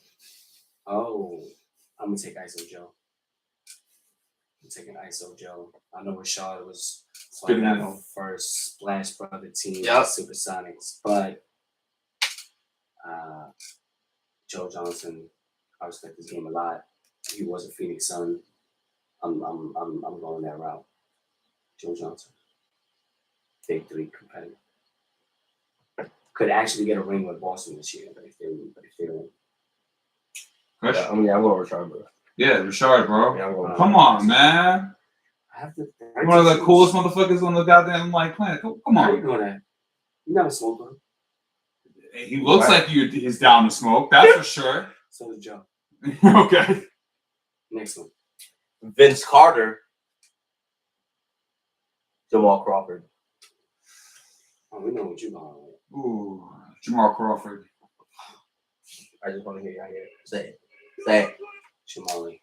Oh. I'm gonna take ISO Joe. I'm taking ISO Joe. I know Rashard was on that first Splash Brother team, Supersonics, but Joe Johnson, I respect his game a lot. He was a Phoenix Sun. I'm going that route. Joe Johnson, Big 3 competitor. Could actually get a ring with Boston this year, but if they don't. Yeah, I'm going Rashard, bro. Yeah, Rashard, bro. Yeah, I'm going Come on, man. I have to. One of the coolest motherfuckers on the goddamn planet. Come on. How you know that? You never smoked with him. He looks like he's down to smoke. That's for sure. So does Joe. Okay. Next one. Vince Carter. Jamal Crawford. Oh, we know what you're going with. Ooh, Jamal Crawford. I just want to hear you out here. Say it. Jamali.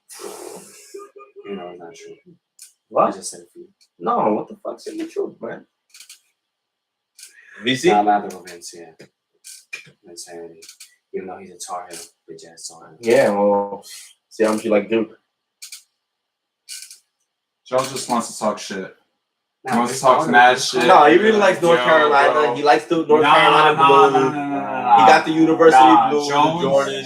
You know it's not true. What? I just said it for you. No, what the fuck's in the truth, man? VC? I'm out there with Vince, yeah. Vince Handy. Even though he's a Tar Heel, bitch ass Tar Heel. Yeah, well, see how much you like Duke. Joe just wants to talk shit. Nah, He wants to talk mad shit. No, he really likes North Carolina. Bro. He likes the North Carolina blue. He got the University blue.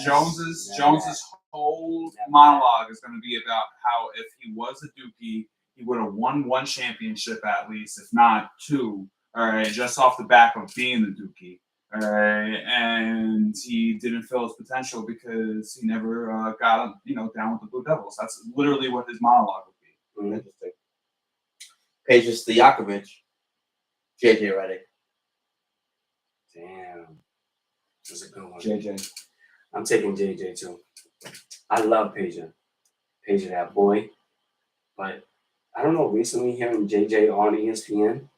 Jones's whole monologue is going to be about how if he was a Dookie, he would have won 1 championship at least, if not 2. All right, just off the back of being the Dookie. All right, and he didn't fill his potential because he never got down with the Blue Devils. That's literally what his monologue would be. Interesting. Peja Stojakovic, JJ Redick. Damn. That's a good one. JJ. I'm taking JJ too. I love Peja. Peja, that boy. But I don't know, recently hearing JJ on ESPN,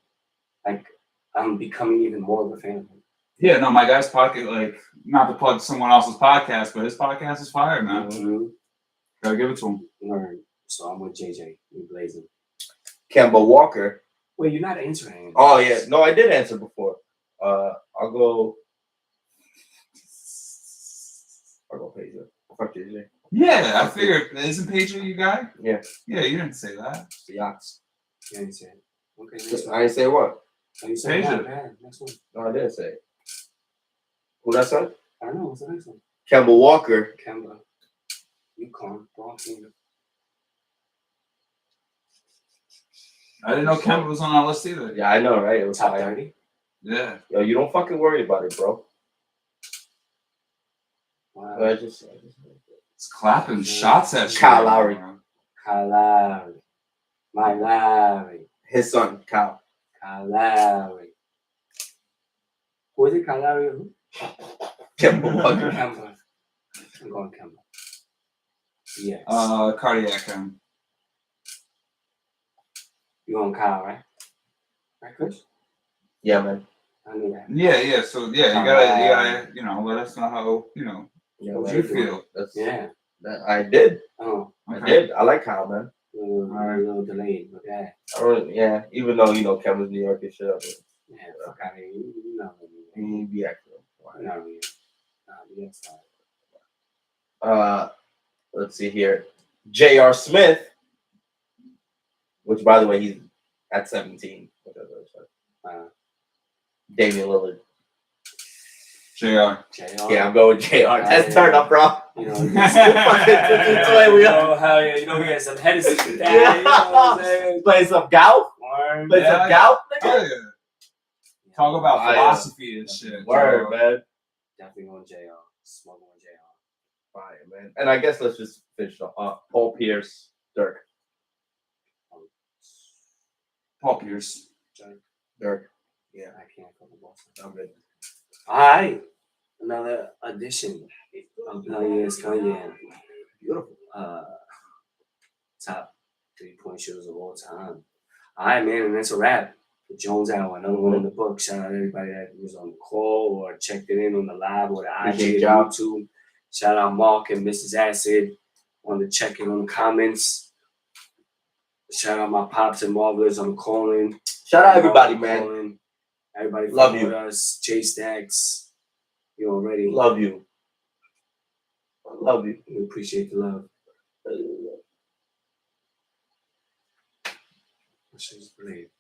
like, I'm becoming even more of a fan of him. Yeah, no, my guy's podcast, like, not to plug someone else's podcast, but his podcast is fire, man. Mm-hmm. Gotta give it to him. Word. So I'm with JJ. We blazing. Kemba Walker. Wait, you're not answering. Oh, yeah. No, I did answer before. I'll go Peja. Fuck JJ. Yeah, I figured. Isn't Peja you guy? Yeah. Yeah, you didn't say that. The Yachts. Yeah, you said. Okay, next one. I didn't say what? Oh, you said Peja. bad. Next one. No, I didn't say it. Who that said? I don't know. What's the next one? Kemba Walker. Kemba. UConn. Bronx Kingdom. I didn't know Kemba was on our list either. Yeah, I know, right? It was Top high. 30. Yeah. Yo, you don't fucking worry about it, bro. Wow. It's clapping shots at you. Kyle Lowry. Kyle Lowry. My Lowry. His son, Kyle. Kyle Lowry. Who is it? Kyle Lowry or who? Kemba Walker. Kemba. I'm going Kemba. Yes. Cardiac him. You going Kyle, right? Right, Chris? Yeah, man. I knew that. Yeah. So yeah, you gotta, let us know how, Yeah, what man. you feel. Yeah. I did. Oh. I did. I like Kyle, man. A little delayed, but yeah. Yeah, even though, Kevin's New York and shit. Yeah, fuck out of here. You know what I mean. Be extra. Not really. That's not. Let's see here. J.R. Smith, which by the way he's at 17. Damian Lillard. JR. Yeah, I'm going with JR. That's turned up, bro. You know, hell yeah. You know, we got some Hennessy. Yeah. You know what I'm saying? Play some golf. Play some golf. Oh, yeah. Talk about philosophy and shit. Word, man. Definitely going JR. Smoking on JR. Fire, man. And I guess let's just finish off. Paul Pierce, Dirk. Paul Pierce. Dirk. Yeah. I can't go with Boston. I'm good. All right. Another edition of Kanye's Kanye. Beautiful. Top 3-point shooters of all time. All right, man. And that's a wrap. The Jones Hour, another one in the book. Shout out to everybody that was on the call or checked it in on the live or the IG or YouTube. Shout out Mark and Mrs. Acid on the check-in on the comments. Shout out my pops and marvelous on the calling. Shout out everybody, man. Everybody love you. Us. Jay Stacks. You already. Love you. I love you. We appreciate the love. She's great.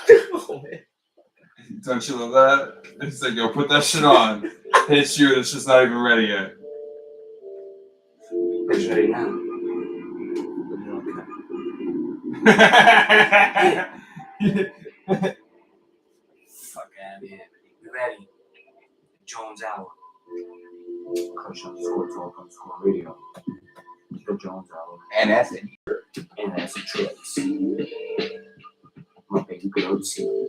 Oh, man. Don't you love that? It's like, yo, put that shit on. Hit you, it's just not even ready yet. It's ready now. Fuck out of here. We ready. Jones Hour. _talk_ radio. The Jones Hour. And that's it. And that's the trips. My baby girl, too.